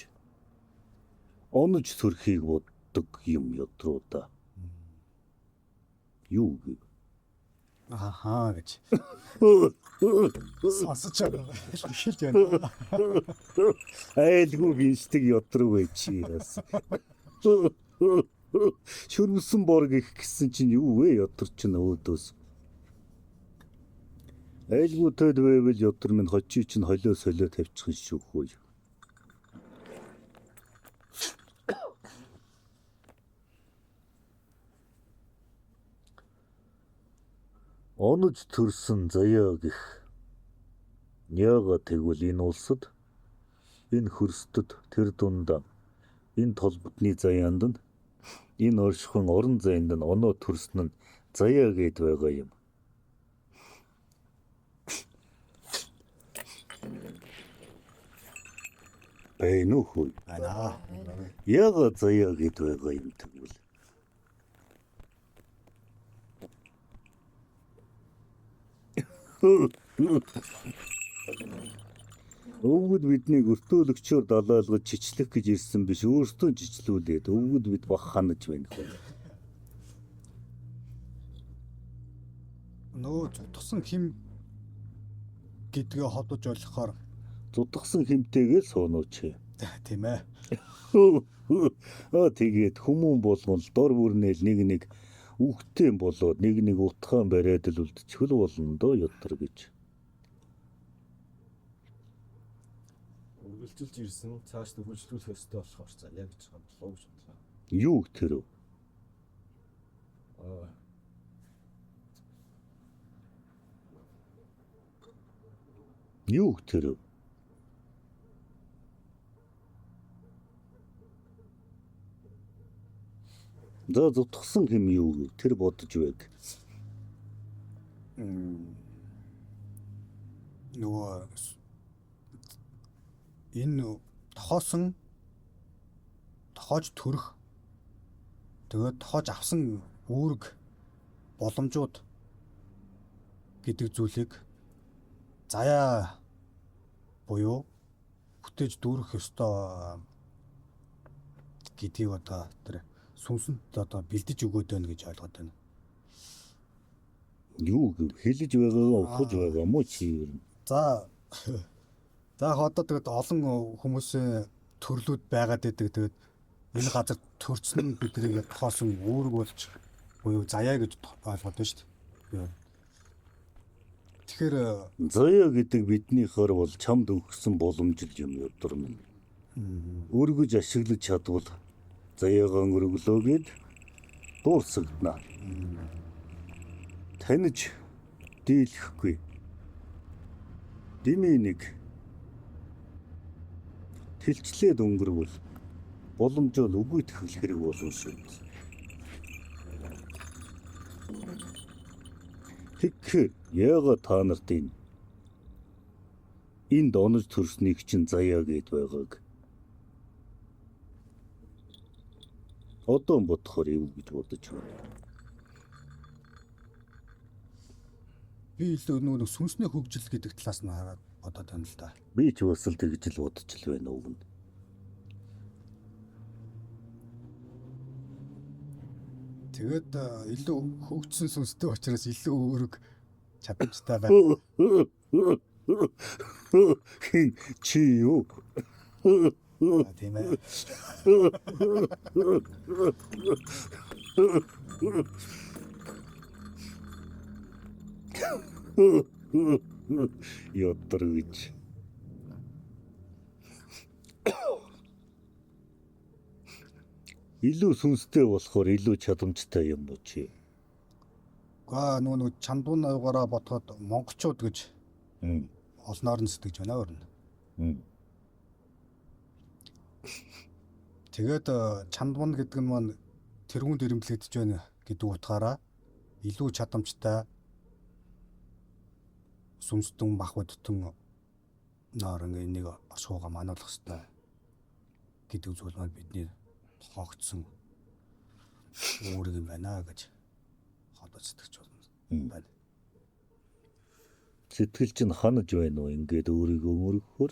онож сөрхийг боддог юм ёдруудаа. Юу гэв? Ахаа гэж. Сонсож байгаа. Шилж байна. Айлгүй гинстэг ёдрог байчиас. Шүрмсэн борг их гэсэн чинь юу вэ ёдор чинь өөдөөс. Айлгүй төд байвал ёдор минь хочий чинь холио солио тавьчих шүү хөөе. Онож төрсөн заяа гэх яага тэгвэл энэ улсад энэ хөрсдөд тэр дундаа энэ толботны заяанд нь энэ оршихуйн орон зайд нь оноо төрсөн нь заяа гэд байгаа юм. Байна уу хөөе? Байна. Яага заяа гэд байгаа юм тэгвэл. Өвгөд биднийг өртөөлөгчөөр далаалгаж чичлэх гэж ирсэн биш өөртөө чичлүүлээд өвгөд бид бах ханаж байна хөө. Нөө зутгсан хим гэдгээ ходож ойлгохоор Зутгсан хэмтэйгээ суунууч. тийм ээ. Тэгээд хүмүүн болгон л дор бүрнээл нэг үхтэй болоод нэг утгаан бариад л үлдчихэл болно доо ёдор гэж. Үргэлжилж ирсэн цааш үргэлжлүүлэх ёстой болохоор за яг гэж байгаа болов уу гэж бодлоо. Юу тэр вэ? Юу тэр вэ? За зутгсан хэм юу вэ? Тэр бодож байг. Нөгөө энэ тохоож төрөх тэгээд тохоож авсан үүрэг боломжууд гэдэг зүйлийг заяа буюу бүтээж дүүрэх ёстой гэдгийг одоо тэр сүнсэнд одоо бэлдэж өгөөд байна гэж ойлгоод байна. Юу гэв хэлж байгаагаа ухаж байгаа мó чи юу? За одоо тэгээд олон хүмүүсийн төрлүүд байгаад байдаг. Тэгээд энэ газар төрсөн нь бидний тохоосон үүрэг болж буюу заяа гэж ойлгоод байна шүү дээ. Тэгэхээр заяа гэдэг биднийхээр бол чамд өгсөн боломжил юм ёдор минь. Өргөж ашиглаж чадвал заяагаа өргөлөөгээд дуурсагдана. Таних дийлэхгүй. Дими нэг тэлчлээд өнгөрвөл боломжоо үгүйдэх хэрэг болно шүү. Тэгэхээр яагаад та нарт энд онож төрснийг чинь заяа гэд байгааг одоо бодохоор юу гэж бодож байна? би илүү нөгөө сүнсний хөгжил гэдэг талаас нь хараад бодоод байна л да. Би ч бас л тэгж л бодож л байна уу. Тэгээд илүү хөгжсөн сүнстэй учраас илүү өөрөг чадамжтай байна. Чи юу? Тийм ээ. Ёдор гэж. Илүү сүнстэй болохоор илүү чадамжтай юм уу чи? Нөгөө чандуун аюугаараа бодоход монголчууд гэж олноор нь сэтгэж байна өөр нь. Тэгээд чандуун гэдэг нь маань тэрүүнд ирэмблэгдэж байна гэдэг утгаараа илүү чадамжтай сүмстэн мах бодтон наар ингээ энийг оршууга мануулах хэрэгтэй гэдэг зүйл маань бидний тоогдсон үүрэг юм байна гэж хадаж сэтгэж байна. Сэтгэл чинь ханаж байна уу ингээд өөрийгөө мөргөхөр?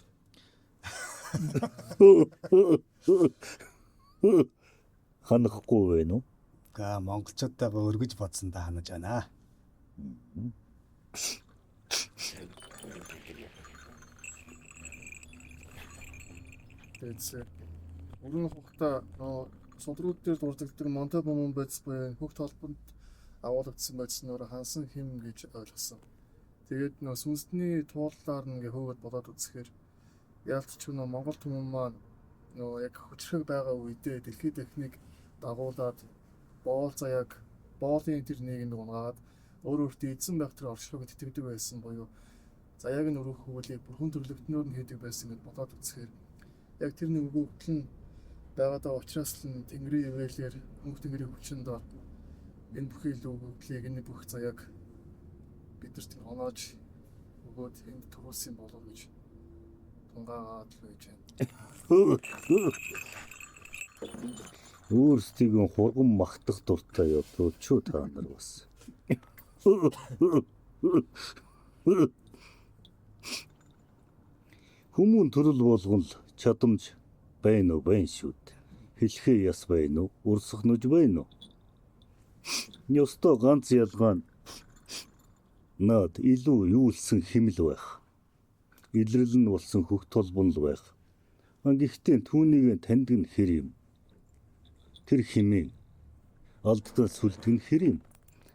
Ханахгүй байна уу? Га монголчуудаа өргөж бодсондоо ханаж байна. Тэгээд өргөн хугтаа судрууд дээр дурддагдаг монтой бомон байц буй хөх толбонд агуулгдсан байцнаар хансан хэм гэж ойлгосон. Тэгээд сүнсний тууллаар ингээ хөөгд болоод үзэхээр яалтч нөө Монгол түмэн маань яг хүчрэг байгаа үедээ дэлхийд техник дагуулад боол заяаг боолын тэр нэгэнд унгаад өөрөөртөө эзэн байх тэр оршихуйг тэтгэдэг байсан буюу заяаг нь өргөх хөвөлийг бүрхэн төрлөختнөр нь хийдэг байсан гэж бодоод үзэхээр яг тэр нэг өгөгдөл нь байгаадаа учраас л Тэнгэрийн ивэлээр мөнх Тэнгэрийн хүчинд энэ бүхий л өгөгдлийг энэ бүх заяаг бидэрт оноож өгөөд энд төрүүлсэн болов гэж тунгаагаад л байж байна. Өөрсдийгөө хурган магтах дуртай явдлууд ч та нар бас. Хүмүүн төрөл болгон л чадамж байна уу байна шүү дээ. Хэлхээ яс байна уу? Урсах нүж байна уу? Ёстой ганц ялгаа нь наад илүү юулсан химэл байх. Илрэл нь болсон хөх толбон л байх. Гэхдээ түүнийг танд нь хэр юм? Тэр химээ алддаа сүлдэг нь хэр юм?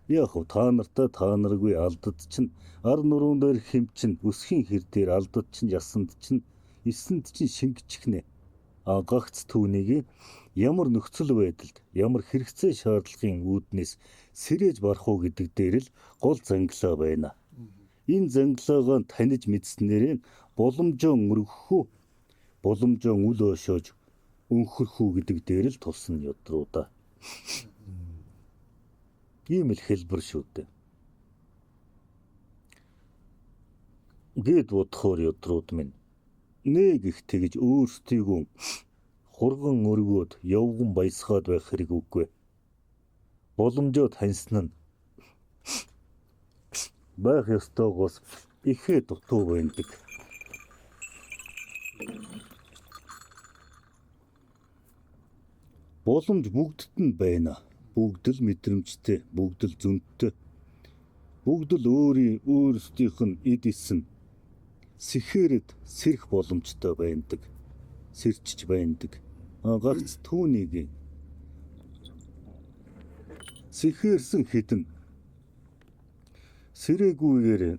Яг хөө та нартай та наргүй алдад чинь ар нуруунд дээр хэмчин өсхийн хэр дээр алдад чинь ясанд чинь эсэнд чинь шингэчихнэ. Гагц түүнийг ямар нөхцөл байдалд ямар хэрэгцээ шаардлагын үүднээс сэрэж барах уу гэдэг дээр л гол занглаа байна. Энэ занглаагаа таньж мэдснээр боломжоо өргөх үү боломжоо үл өшөөж өнхөрх үү гэдэг дээр л тулсан ядруудаа. Ийм л хэлбэр шүү дээ. Гэд бодохоор ядрууд минь нэг их тэгж өөрсдийгөө хурган өргөөд явган баясгаад байх хэрэг үгүй. Боломжоо таньсан нь байх ёстойгоос ихээ дутуу байдаг. Боломж бүгдд нь байна. Бүгд л мэдрэмжтэй, бүгд л зөнттэй. Бүгд л өөрсдийнх нь эд исэн сэхэрэд сэрх боломжтой байдаг. Сэрчж байдаг. Гарц түүнийг сэхэрсэн хідэн сэрэгүйгээр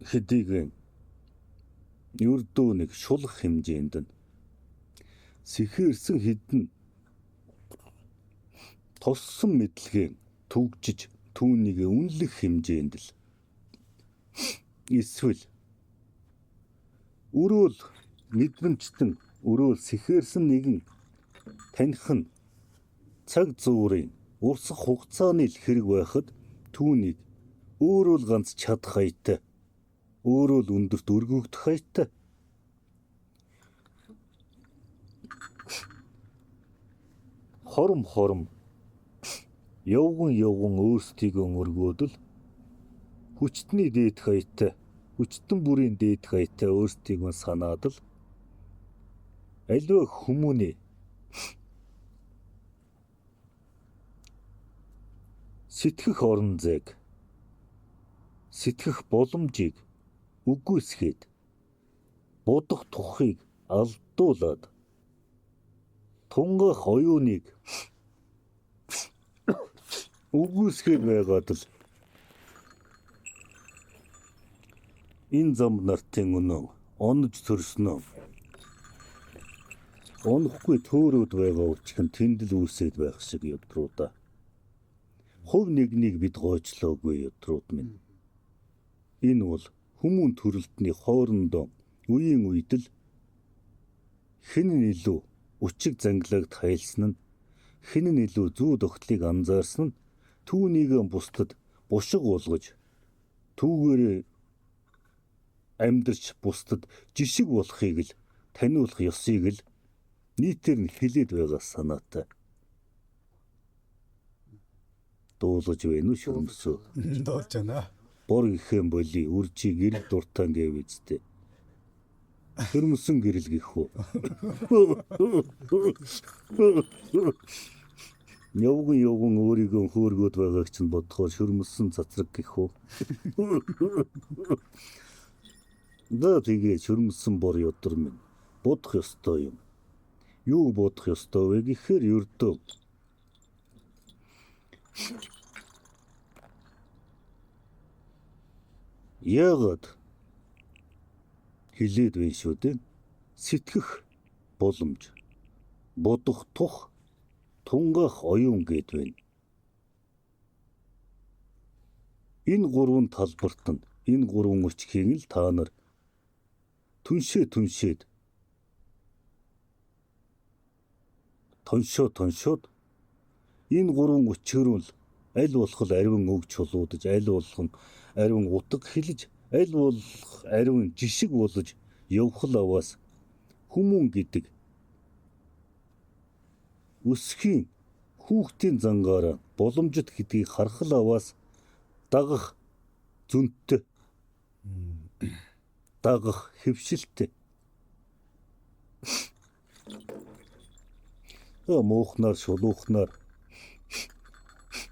хэдийг юрдөө нэг шулах хэмжээнд нь сэхэрсэн хідэн тоссон мэдлэгээ түгжиж түүнийг үнэлэх хэмжээнд л эсвэл өрөөл мэдрэмжтэн өрөөл сэхэрсэн нэгэн таних нь цаг зуурын урсах хугацааны л хэрэг байхад түүнийг өөрөө л ганц чадах хайтай өөрөө л өндөрт өргөгдөх хайтай хором явган өөрсдийгөө өргөөд л хүчтний дээд хайтай хүчтэн бүрийн дээд хайтай өөрсдийгөө санаад л аливаа хүмүүний сэтгэх орон зайг сэтгэх боломжийг үгүйсгээд бодох тухыг алдуулаад тунгах оюуныг үгүйсгээд байгаад л энэ зам нартын өнөө онож төрснөө онохгүй төөрөөд байгаа учраас тэнд л үүсээд байх шиг ядруудаа. Хувь нэгнийг бид гойчлоогүй ядрууд минь. Энэ бол хүмүүн төрөлтний хоорондоо үеийн үед л хэн нь илүү учиг занглааг тайлсан нь хэн нь илүү зүү тогтлыг анзаарсан нь түүнийг бусдад бушиг уулгаж түүгээр амьдрч бусдад жишг болохыг л таниулах ёсыг л нийтээр нь хэлээд байгаа санаатай. Дуулаж байна уу шүрмсөө? Дуулж байна. Бор ихэн боли үржи гэрэл дуртан гэвэзтэй. Шүрмсэн гэрэл гэх үү? Явган өөрийгөө хөөргөд байгааг чинь бодохоор шүрмсэн цацраг гэх үү? Да тэгээ шүрмсэн бор ёдор минь бодох ёстой юм. Юу бодох ёстой вэ гэхээр ердөө яагаад хилээд байна шүү дээ. Сэтгэх боломж, бодох тух, тунгаах оюун гэд байна. Энэ гурван талбарт нь энэ гурван өчгийг л та нар түншээд тоншоод энэ гурван өчгөрөөл аль болох ариун өгч чулуудаж, аль болох ариун утга хэлж, аль болох ариун жишг болж явах л аваас хүмүүн гэдэг өсхийн хүүхдийн зангаараа боломжит гэдгийг харах л аваас дагах зүнттэй, дагах хэвшилтэй. Муухнаар шулуухнаар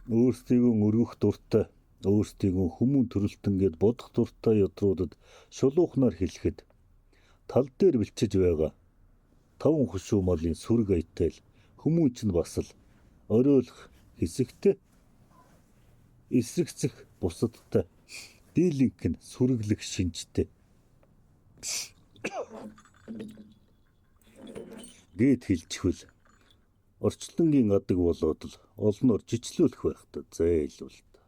өөрсдийгөө өргөх дуртай, өөрсдийгөө хүмүүн төрөлтөн гэд бодох дуртай ядруудад шулуухнаар хэлэхэд тал дээр бэлчиж байгаа таван хушуу малын сүрэг аятал хүмүүн ч бас л оройлох хэсэгтэй, эсрэгцэх бусадтай, дийлэнх нь сүрэглэх шинжтэй. Гэт хэлчихвэл орчлонгийн адаг болоод л олноор жижлүүлэх байх та зайлвал та.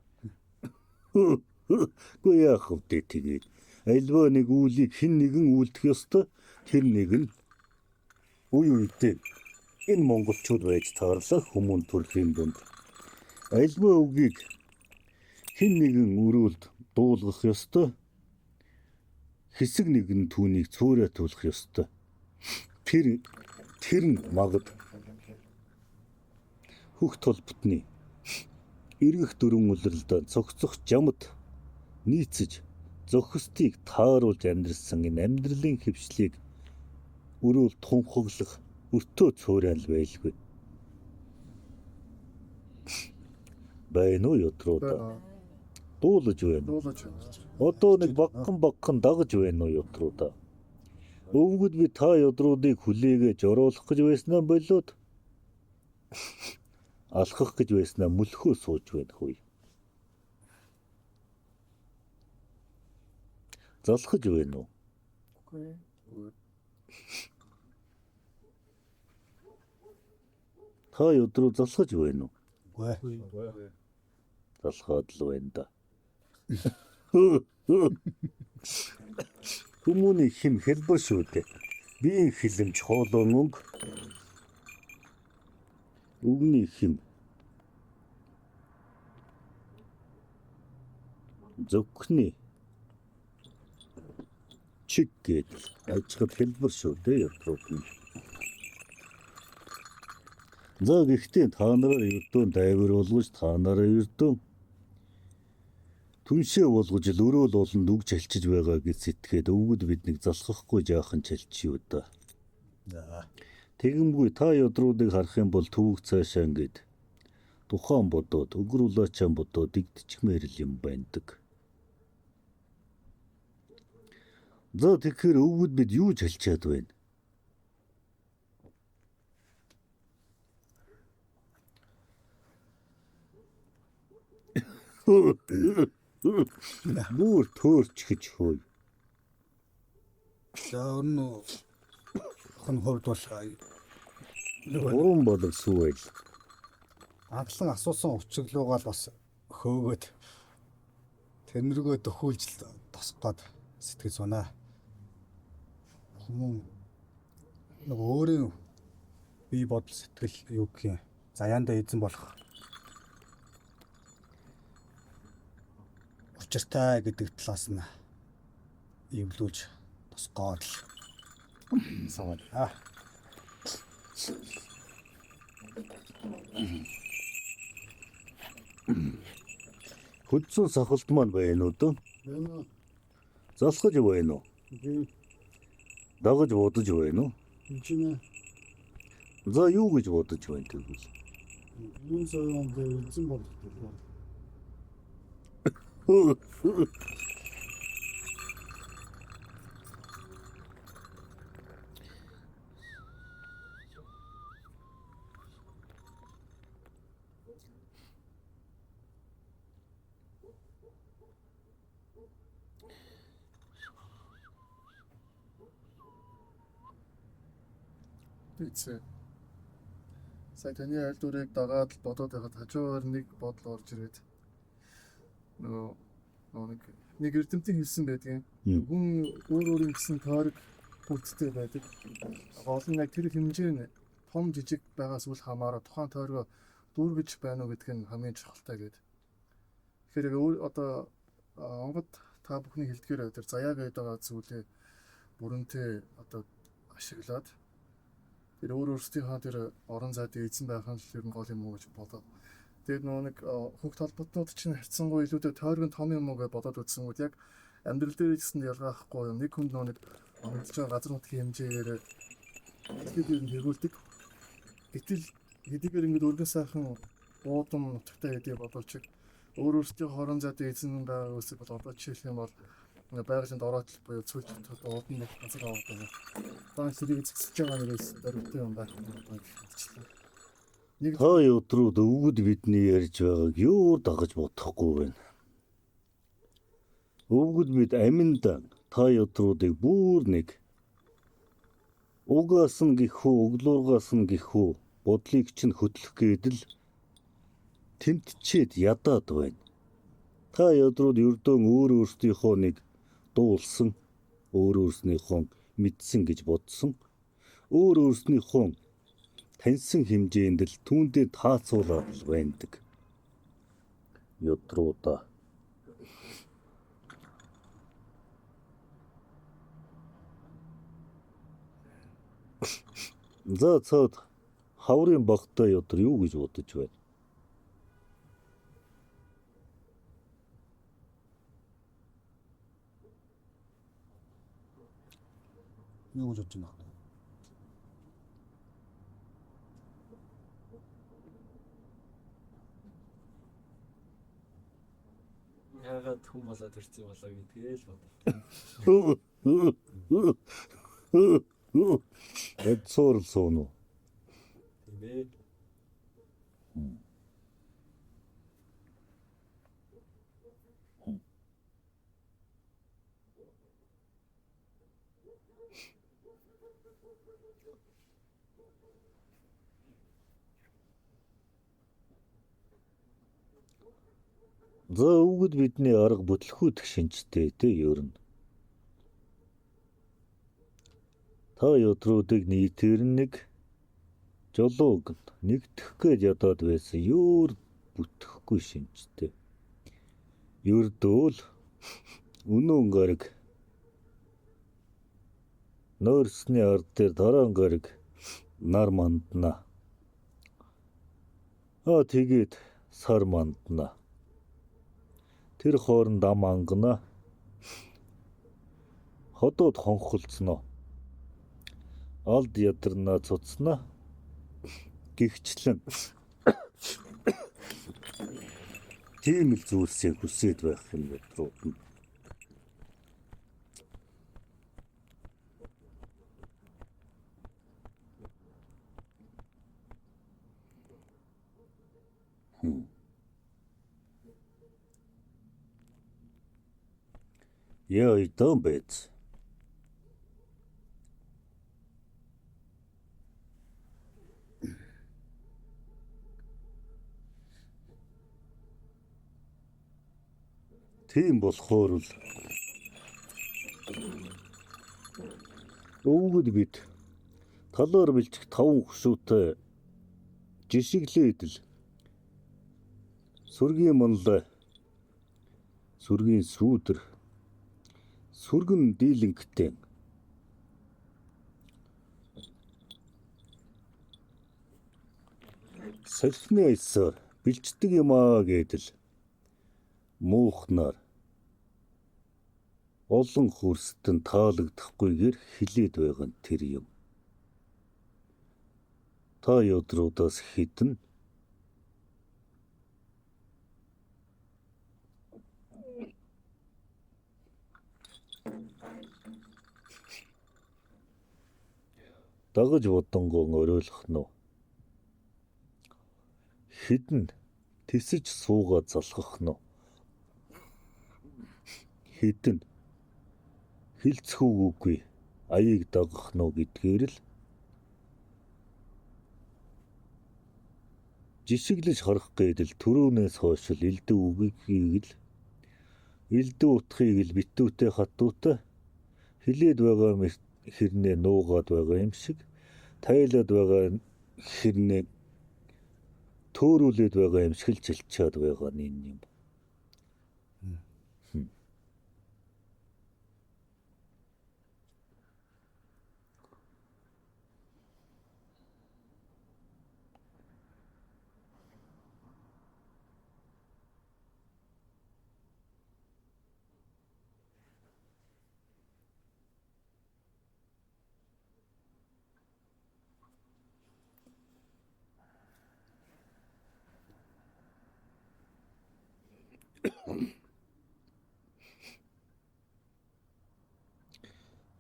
Гү яах вэ тэгээд альва нэг үлийг хэн нэгэн үлдэх ёстой, тэр нэг нь үе үедээ энэ монголчууд байж таарлаа хүмүүн төрхийн дунд. Альва үгийг хэн нэгэн өрөөлд дуулгах ёстой, хэсэг нэгэн түүнийг цуурайтуулах ёстой. Тэр нь магад хөх толботны эргэх дөрвөн улиралдаа цогцох жамд нийцэж зохистыг тааруулж амьдрсан энэ амьдралын хэвшлийг өрөөл тунхаглах өртөө цуурай байлгүй. Байна уу ёдруудаа? Дуулаж байна. Одоо нэг багхан дагаж байна уу ёдруудаа? Өвгөд би та ёдруудыг хүлээгээ жороолох гэж байснаа болоод алхах гэж байснаа мөлхөө сууж байна хөөе. Залхаж байна уу? Үгүй. Та ёдруу залхаж байна уу? Үгүй. Залхаад л байна да. Хүмүүний хим хэлбэр шүү дээ. Биеийн хилэмж хоолой мөнгө. Үгний хим зөвхний чиг гэдэг ажигт хэлбэр шүү дээ ёдрууд нь. За гэхдээ та нараа ердөө дайвар болгож, та нараа ердөө түншээ болгож л өрөөл олонд үг чалчиж байгаа гэж сэтгэхэд өвгөд биднийг залхахгүй жаахан чалчив да. Тэгэмгүй та ёдруудыг харах юм бол төвөг цаашаа ингээд тухайн бодоод өгрүүлаачаан бодоод дэгдчихмээр л юм байдаг. За тэгэхээр өвгөд бид юу чалчаад байна? Бүр төөрч гэж хөөе. За өрнө хон хувьд бол Уран болог сүүл. анхлан асуусан өчөглөөгаа л бас хөөгөөд тэрнэргөө дөхүүлж тосох гээд сэтгэл зунаа. Хүмүүн нэг өөрийн бие бодол сэтгэл юу гэх юм заяандаа эзэн болох учиртай гэдэг талаас нь эвлүүлж тусгаад л саваад. Хөдсөн сахалт маань байна уу дөө? Энэ Залхаж байна уу? Дагаж бодож байна уу? чинь За юу гэж бодож байна тэгвэл? энэ соён дээр эзэн болдог. Тэгсэн. Сая таны аль дүрийг дагаад л бодоод байхад хажуугаар нэг бодол орж ирээд нөгөө нэг эрдэмтэн хэлсэн байдгийн. Хүн өөрийн гэсэн тойрог бүрдтэй байдаг. Гол нь яг тэр хэмжээ нь том жижиг байгаас үл хамааран тухайн тойргоо дүүргэж байна уу гэдг нь хамгийн чухалтай гэдэг. Тэгэхээр яг одоо онгод та бүхний хэлдгээр тэр заяа гэдэг байгаа зүйлээ бүрэнтэй одоо ашиглаад тэр өөрсдийнхөө тэр орон зайд эзэн байх нь л ер нь гол юм уу гэж бодоо. Тэгээд нэг хүүхд толботнууд чинь харьцангуй илүүтэй тойрог нь том юм уу гэж бодоод үзсэнгүүд яг амьдрал дээр гэсэн ялгаахгүй юм. Нэг хүн нэг амьдж байгаа газар нутгийн хэмжээгээр ихэд юм хэрэгүүлдэг. Гэтэл хэдийгээр ингэж өргөн сайхан уудам нутагтай хэдий бодолч өөрсдийн хорон зайд эзэн байгаа үсэг бол одоо жишээлх юм бол байгалийн дороотлол буюу цүлж уудын нэг газар аваад байгаа. Даан сэрийг зэгсэж байгаа нэрээс дөрөвтэй юм байх юм байна гэхэлчлээ. Нэг Хой өдрүүд өвгөд бидний ярьж байгааг юу дагаж бодохгүй байна. Өвгөд бид аминда та өдрүүдийг бүр нэг угаас нь гихүү, өглөөргаас нь гихүү бодлыг чинь хөтлөх гэдэл тэмтчээд ядаад байна. Та өдрүүд ердөө өөрсдийнхөө нэг дуулсан, өөрснийхөө мэдсэн гэж бодсон, өөрснийхөө таньсан хэмжээнд л түүндээ таацуулаад л байдаг. Өдрүүдээ За цаад хаврын багтай өдөр юу гэж бодож байна? Юу гэж бодож байна? Яагаад хүн болоод ирсэн болоо гэдгээ л бодоо. Эцоор сууно. Тийм ээ. За өвгөд бидний арга бүтлгүүд шинжтэй те ер нь. Та өдрүүдийг нийтээр нэг жолоог нэгдэх гэж ядаад байсан юур бүтэхгүй шинжтэй. Ердөөл үнэн гараг нойрсны ард дээр дараан гараг нар мандна. Тэгээд сар мандна. Тэр хооронд ам ангана. Ходоод хонхолцно. Алд ядарна цуцна. Гихчлэн тийм л зүйлсийг хүсээд байх юм өдрүүд. Яа идэм бэц. Тийм болохоор л өвгөд бид талаар бэлчих 5 хөшөөтэй жишиглээд л сүргийн манлаа сүргийн сүүдэр сүргэн дийлэнхтэй салхины айсаар бэлчдэг юм аа гэдэл муухнаар олон хүрстэн таалагдахгүйгээр хилээд байгаа нь тэр юм. Та өдрүүдээс хитэн дагаж бодонгон оройлох нь хідэн тисэж суугаад залхах нь хідэн хилцхүүгүйгүй аяыг дагах нь гэдгээр л жишиглэж харах гэдэл түрүүнээс хойш л элдв үгийг л элдв утхыг л битүүтэй хатуутай хилээд байгаа хэрнээ нуугаад байгаа юм шиг тайлаад байгаа хэрнээ төөрүүлээд байгаа юм шиг л жилчаад байгаа нь энэ юм.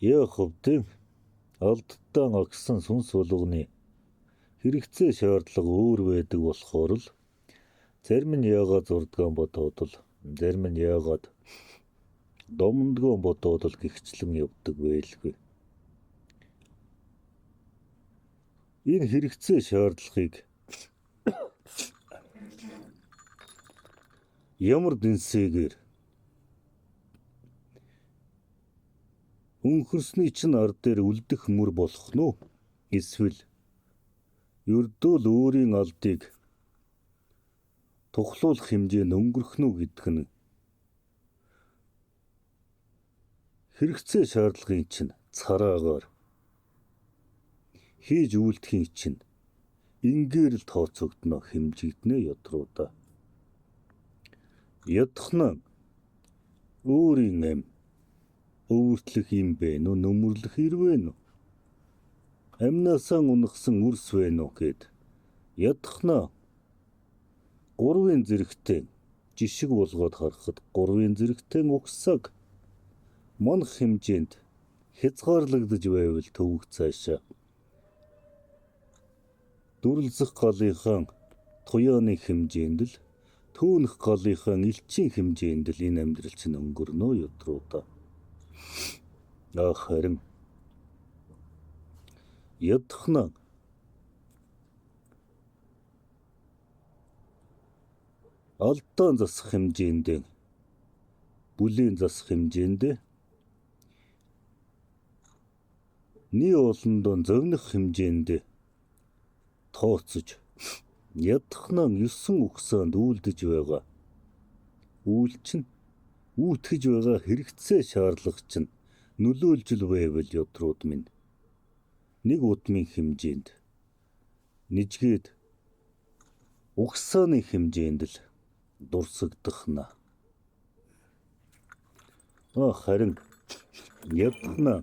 Яаховдын алдтан агсан сүнс болгоны хэрэгцээ шаардлага өөр байдаг болохоор л зарим нь яагаад зурдгаан бодоод л зарим нь яагаад домдгоон бодоод л гихчлэн явдаг байлгүй. Энэ хэрэгцээ шаардлагыг ямар дэнсэгээр өнхөрсний чинь ард дээр үлдэх мөр болох нь уу? Эсвэл ердөөл өөрийн алдыг тухлуулах хэмжээнд өнгөрөх нь гэдг нь хэрэгцээ шаардлагын чинь цараагаар хийж үйлдэхийн чинь ингээр л тооцогдно хэмжигднэ ядруудаа. Ядахна өөрийн ам өвөртлөх юм бэ нү нүмерлэх ирвэ нү амнасаа унахсан үрс вэ нү гэд ядахна гурвын зэрэгтэй жишг болгоод харахад гурвын зэрэгтэй угсаг манх хэмжээнд хязгаарлагдаж байвал төвөг цаашаа дүрлзэх галынхаа туяаны хэмжээнд л төөнөх галынхаа элчийн хэмжээнд л энэ амьдрал чинь өнгөрнө ядруудаа. Харин ядахна алдаа засах хэмжээнд бүлийн засах хэмжээнд нэг олондоо зовних хэмжээнд тооцож ядахна 9 угсаанд үйлдэж байгаа үйл чинь үүтгэж байгаа хэрэгцээ шаардлага чинь нөлөөлжл байвал ядрууд минь нэг удмын хэмжээнд нижгээд угсааны хэмжээнд л дурсагдахна. Харин ядахна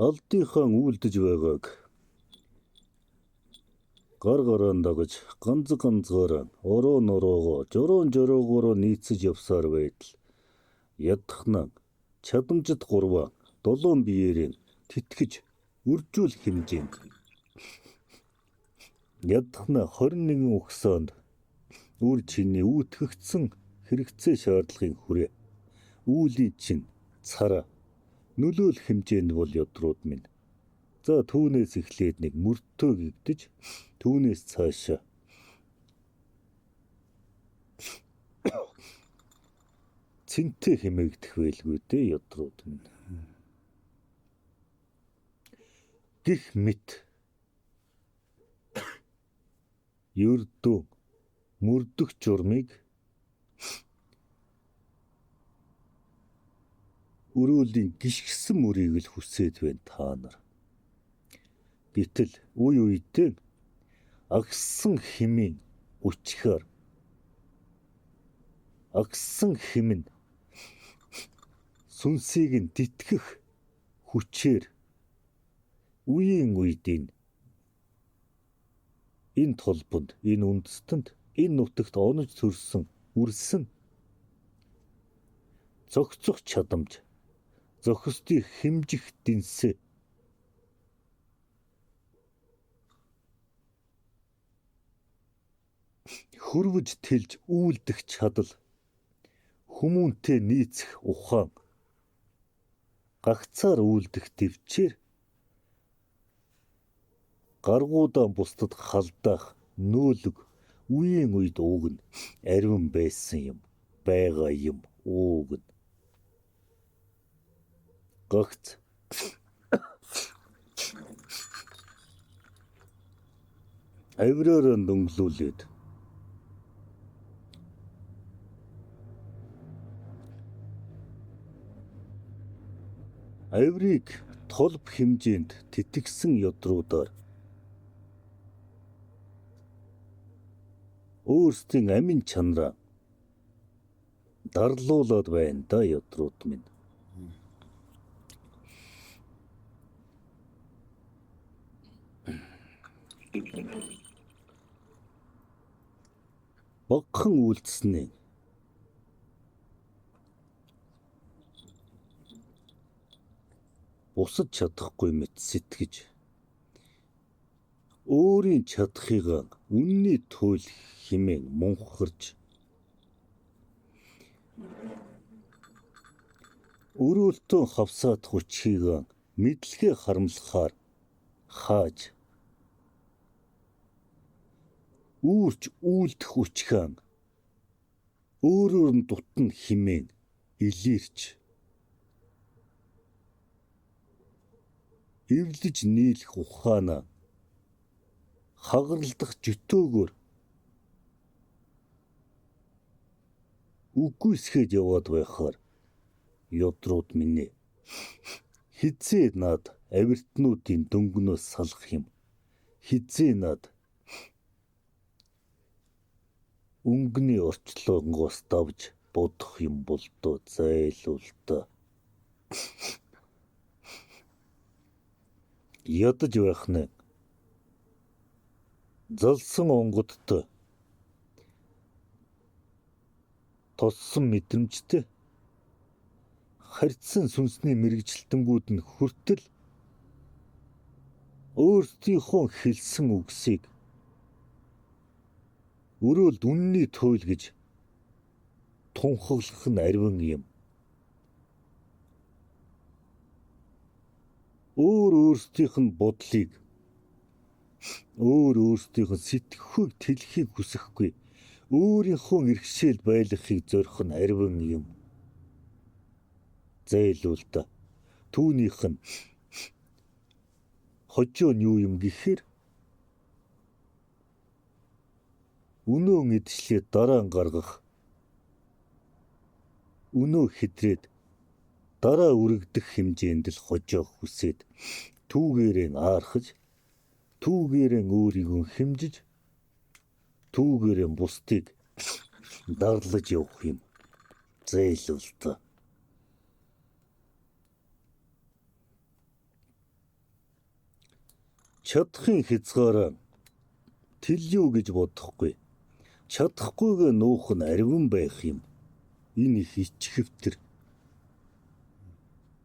алдынхаа үйлдэж байгааг гар гараан дагаж ганцаараа ороо нороогоо жороогоороо нийцэж явсаар байтал ядахна чадамжид 3-7 биеэрээ тэтгэж үржүүлэх хэмжээнд ядахна 21 угсаанд үр чиний үүтгэгдсэн хэрэгцээ шаардлагын хүрээ үүлийн чинь цараа нөлөөлөх хэмжээнд бол ядрууд минь. За түүнээс эхлээд нэг мөртөө гэгдэж түүнээс цаашаа цэнтэй хэмээгдэх байлгүй дээ ядрууд минь. Гэх мэт ердөө мөрдөх журмыг өрөөлийн гიშгсэн мөрийг л хүсээд байна та нар. Гэтэл үе үедээ агссан хэмээн өчхөр агссан хэмэн сүнсийг нь дитгэх хүчээр үеийн үед энэ толбонд, энэ үндэстэнд, энэ нутагт онож төрсөн үрсэн зохицох чадамж, зохистыг хэмжих дэнсэ хөрвөж тэлж үйлдэх чадал, хүмүүнтэй нийцэх ухаан, гагцаар үйлдэх төвчээр гаргуудаа бусдад халдаах нөөлөг үеийн үед ууг нь ариун байсан юм, байгаа юм ууг нь. Гагц авираараа дөнгөлүүлээд авирыг толб хэмжээнд тэтгсэн ёдруудаар өөрсдийн амин чанараа дарлуулад байна да ёдрууд минь. Багхан үйлдснээ бусад чадахгүй мэт сэтгэж өөрийн чадахыг үнний туйл хэмээн мунхарж өрөөлтөө хавсаадах хүчийг мэдлэгээ харамлахаар хааж үүрч үйлдэх хүчхэн өөрөөр нь дутна хэмээн илэрч эвлэж нийлэх ухаанаа хагаралдах жөтөөгөр үгүйсгээд яваад байхаар ёдрууд минь ээ хизээ над авиртнуудын дөнгнөөс салах юм, хизээ над өнгөний орчлонгоос давж бодох юм бол доо зайлуул та. Ядаж байх нь залсан онгодтой тоссон мэдрэмжтэй харьцсан сүнсний мэрэгжилтэнгүүд нь хүртэл өөрсдийнхөө хэлсэн үгсийг өрөөлд үнний туйл гэж тунхаглах нь ариун юм. Өөрсдийнх нь бодлыг өөрсдийнх нь сэтгэхүйг тэлхийг хүсэхгүй өөрийнхөө иргэшэл байлгахыг зорих нь ариун юм. Зайлуул та. Түүнийх нь хожоо нь юу юм гэхээр өнөө идшлээ дараа гаргах өнөө хэдрээд дараа үрэгдэх хэмжээнд л хожоох хүсээд түүгээрээ аархаж түүгээрээ өөрийгөө хэмжиж түүгээрээ бусдыг дарлаж явах юм. Зайлуул та. Чадахын хязгаараа тэлью гэж бодохгүй. Чадахгүйгээ нуух нь ариун байх юм. Энэ их ичхэвтэр.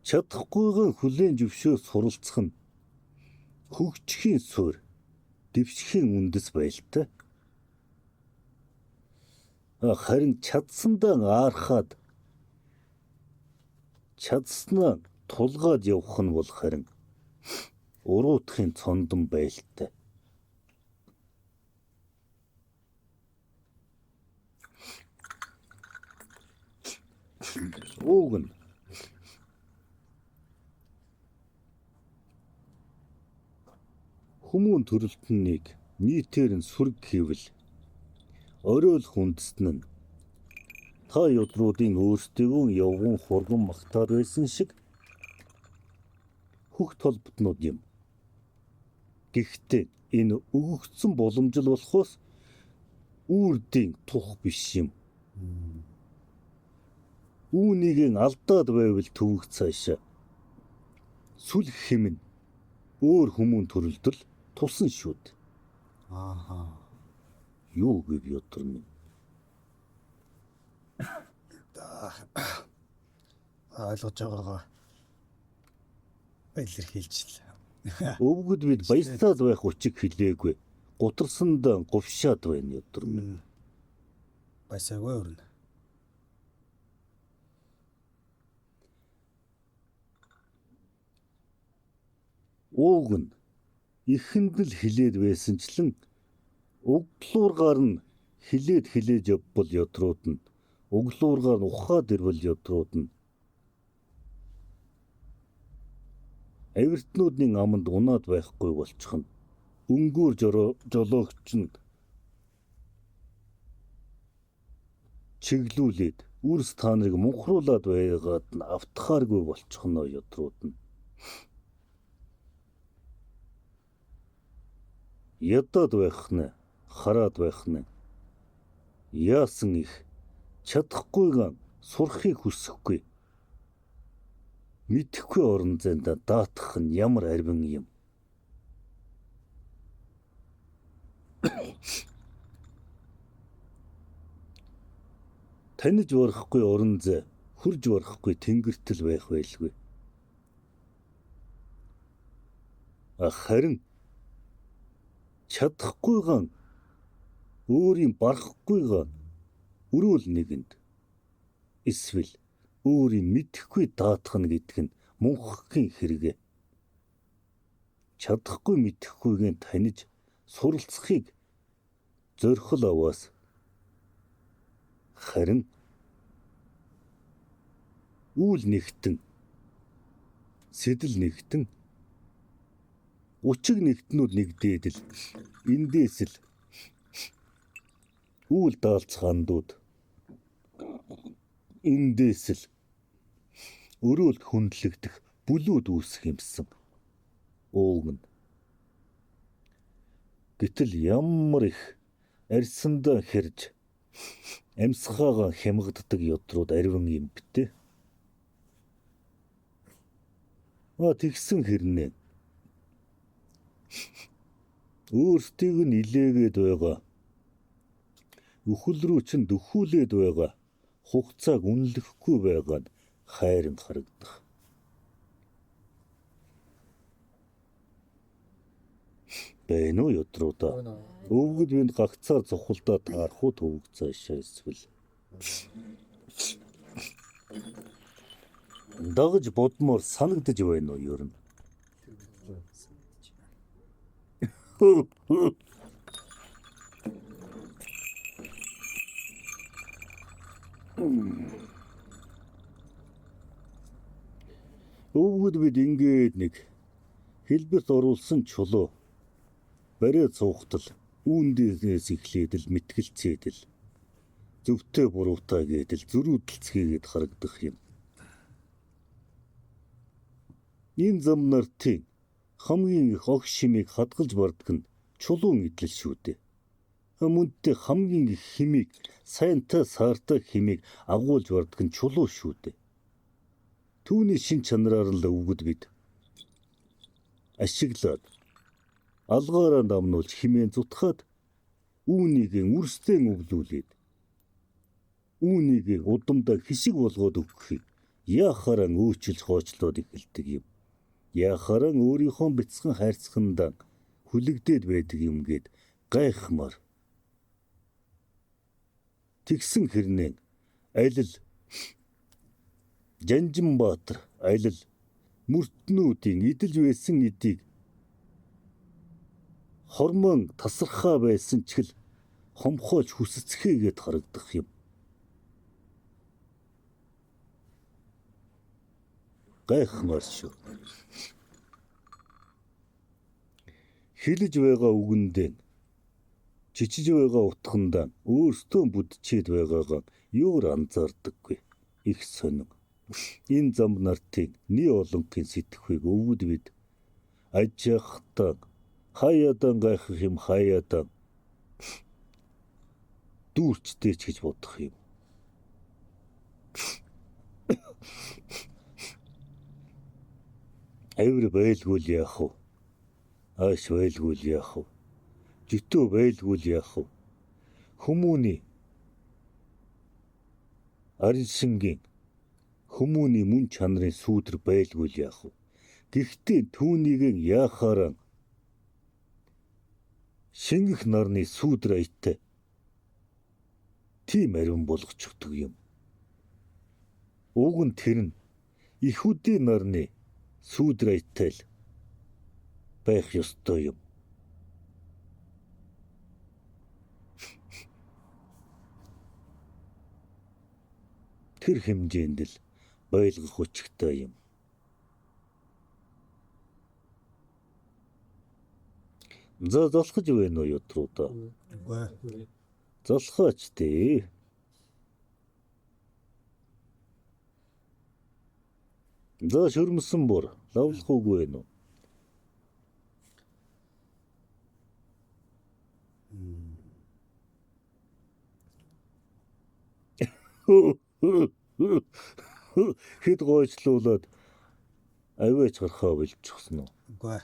Чадахгүйгээ хүлээн зөвшөө суралцах нь хөгжихийн суурь, дэвшихийн үндэс байлтай. Харин чадсандаа аархаад чадснаа тулгаад явах нь бол харин уруутахын цондон байлтай. Ууг нь хүмүүн төрөлтнийг нийтээр нь сүрэг хийвэл орой л хүндэстэн нь та ёдруудын өөрсдийгөө явган хурган магтаад байсан шиг хөхт холботнууд юм. Гэхдээ энэ өгөгдсөн боломжил болохоос үрдийн тух биш юм. Үүнийг алдаад байвал төвөг цаашаа сүлх хэмнэ өөр хүмүүн төрөлдөл тусан шүүд. Ааха. Юу гэв ёдрын. Ойлгож байгаагаа илэрхийлж л. Өвгөд бид баясаад байх учиг хэлээгүй. Гутарсандаа говшаад байна ёдрын. Байсаагүй өрнө. Ууг нь ихэнд л хилээд байсанчлан углуургаар нь хилээж явбал ёдрууд нь углуургаар нь ухаад ирвэл ёдрууд нь авиртнуудын аманд унаад байхгүй болчихно. Өнгөөр жолоогч нь чиглүүлээд үрс та нарыг мунхруулад байгаад нь автахааргүй болчихно ёдрууд нь. Ядаад байх нь, хараад байх нь. Яасан их чадахгүйган сурахыг хүсэхгүй. Мэдхгүй орон зайдаа даатах нь ямар арвин юм. Таниж барахгүй орон зай, хурж барахгүй тэнгэртэл байх байлгүй. Харин чадахгүйган өөрийн барахгүйган өрөөл нэгэнд эсвэл өөрийн мэдхгүй даатах нь гэдэг нь мунхгийн хэрэгэ. Чадахгүй мэдхгүйгээ таниж суралцахыг зорхол аваас харин үйл нэгтэн сэдэл нэгтэн учиг нэгтнүүд нэгдээд л эндээс л үйл даалцах андууд эндээс л өрөөлд хөндлөгдөх бүлүүд үүсэх юмсан. Ууг нь гэтэл ямар их арьсандаа хэрж амьсгаагаа хямгаддаг ёдрууд арвин юм битээ. Тэгсэн хэрнээ өөрсдийг нь илээгээд байгаа үхэл рүү чин дөхүүлээд байгаа хугацааг үнэлэхгүй байгаа нь хайрын харагдах. Байна уу ёдруудаа? Өвгөд бинд гагцаар цохолдоо таарах уу төвөг цаашаа эсвэл дагаж бодмоор санагдаж байна уу ер нь? Өвгөд бид ингээд нэг хэлбэрт оруулсан чулуу бариад суухтал үүндээс эхлээд л мэтгэлцээд л зөвтэй буруутай гэдэл зөрүүдэлцгээгээд харагдах юм. Энэ зам нартын хамгийн их огш химийг хадгалж барддаг нь чулуун идэл шүү дээ. Мөнтэй хамгийн их химийг сайнтай саартай химийг агуулж барддаг нь чулуу шүү дээ. Түүний шин чанараар л өвгөд бид ашиглаад алгаараа намнуулж химээ зүтхаад үүнийг үрстэн өвлүүлээд үүнийг удамдаа хишиг болгоод өгөхийг яахаараа өөчлөж хоочлоод эхэлдэг юм. Яахаараа өөрийнхөө бяцхан хайрцагтаа хүлэгдээд байдаг юм гээд гайхмаар. Тэгсэн хэрнээ аль л Жанжинбаатар аль л мөртнүүдийн идэж байсан эдийг хормон тасархаа байсан ч хэл хомхоож хүсцгээгээд харагдах юм. Гайхмаар шүү. Хилэж байгаа үгэндээ жижиж байгаа утгандаа өөртөө бүдчихэд байгаагаа юур анзаардаггүй. Их сонин. Энэ зам нартын ни олонхын сэтгэхүйг өвгөд бид ажихтаа хаяадан гайхах юм хаяадан дүүрчтэй ч гэж бодох юм. Авир байлгүй л яах вэ? Ааш байлгүй л яах вэ? Житөө байлгүй л яах вэ? Хүмүүний ариншингийн хүмүүний мөн чанарын сүүдэр байлгүй л яах вэ? Гэхдээ түүнийг яахаараа шингэх нарны сүүдэр аятай тийм ариун болгочихдөг юм. Уг нь тэр нь их үдийн нарны сүүдэр аятай л байх ёстой юм. Тэр хэмжээнд л байлгах учигтай юм. За залхаж байна уу юутруудаа? Үгүй. Залхаач дээ. За шөрмсөн бүр лавлах үгүй байна уу? Хэд гойчлуулаад аваач гарахаа болчихсон уу? Үгүй.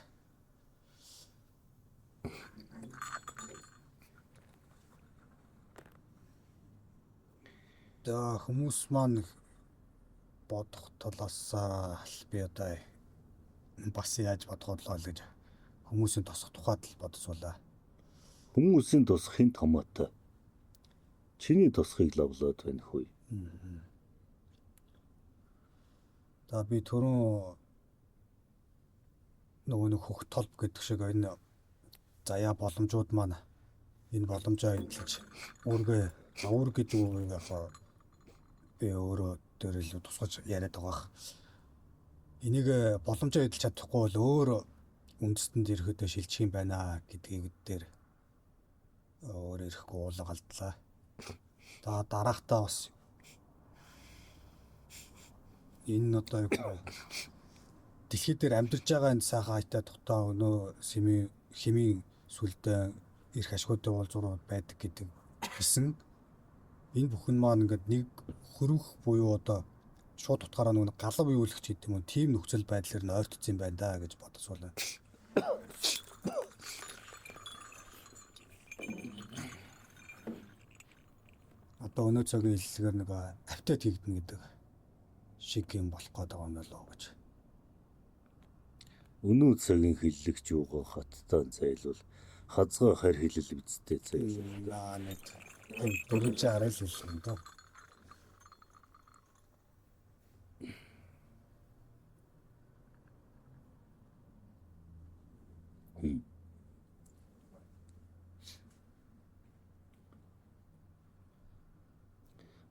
За хүмүүс маань бодох талаас би одоо бас яаж бодгоо л гэж хүмүүсийн тосох тухайд л бодсуулаа. Хүмүүсийн тосхын томоотой. Чиний тосхыг лавлаад байна хөөе. За би түрүүн нөгөө нэг хөх толб гэдэг шиг энэ заяа боломжууд маань энэ боломжоо эдэлж үүрэг гэдэг үг яг би өөрөө дээр илүү тусгаж яриад байгаа. Энийг боломжоо эдэлж чадахгүй бол өөр үндэстэнд ирэхэд шилжих юм байна гэдгийг дээр өөр ирэхгүй уулгалдлаа. За дараахтаа бас энэ одоо дэлхий дээр амьдарч байгаа энэ сайхан хаятай тухтай өнөө химийн сүлдээ эрх ашигтай уулзрууд байдаг гэдэг гэсэн энэ бүхэн маань ингээд нэг хөрөх буюу одоо шууд утгаараа нэг галав юулэгч гэдэг юм уу тийм нөхцөл байдлаар нь ойртсон юм байна да гэж бодсоолаа. Одоо өнөө цагийн хэллэгээр нэг автет хийгдэнэ гэдэг шиг юм болох гэдэг юм болоо гэж. Өнөө цагийн хиллэгч юугаа хаттаа зайлвал хазгаа харь хилэл бицтэй зайлвал. Наа нэг дөрвж арай л хэлсэн дөө.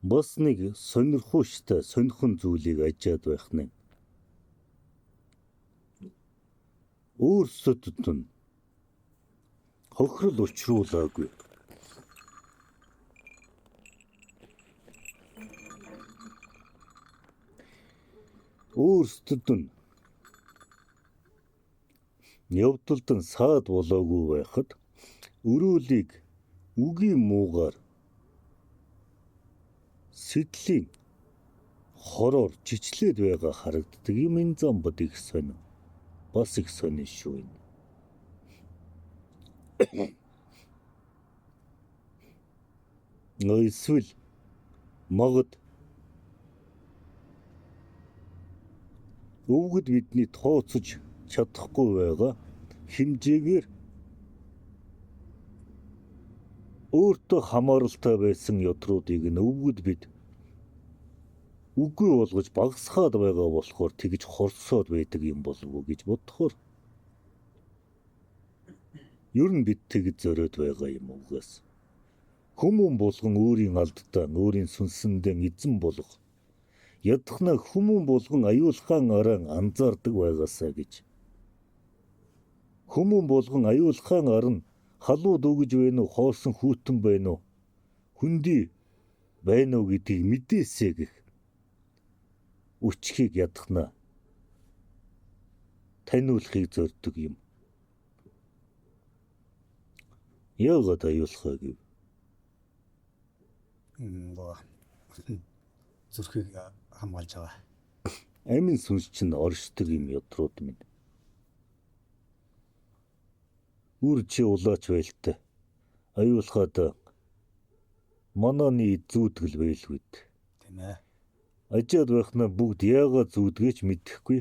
Бас нэг сонирхууштай сонирхон зүйлийг ажиад байх нь. Өөрсдөд нь хохирол учруулаагүй. Өөрсдөд нь явдалд нь саад болоогүй байхад өрөөлийг үгийн муугаар сэдлийн хороор жичлээд байгаа харагддаг юм энэ зам бод их сонин. Бас их сонин шүү энэ. Эсвэл магад өвгөд бидний тооцож чадахгүй байгаа хэмжээгээр өөртөө хамааралтай байсан ёдруудыг нь өвгөд бид үгүй болгож багасгаад байгаа болохоор тэгж хорсоод байдаг юм болов уу гэж бодохоор ер нь бид тэгж зориод байгаа юм угаас. Хүмүүн болгон өөрийн алдтаа өөрийн сүнсэндээ эзэн болох ядахна хүмүүн болгон аюулхаан араа анзаардаг байгаасаа гэж. Хүмүүн болгон аюулхаан ар нь халууд өгж байна уу, хоосон хүүтэн байна уу, хүндий байна уу гэдгийг мэдээсэй гэх өчхийг ядахна таниулахыг зорддог юм. Яагаад аюулхаа гэв? Зүрхийг хамгаалж байгаа. Амин сүнс чинь оршдог юм ядрууд минь. Үр чи улаач байлтай. Аюулхаад манааны зүүдгэл байлгүйд. Тийм ээ. Ажаад байхна бүгд яагаад зүүдгээч мэдэхгүй.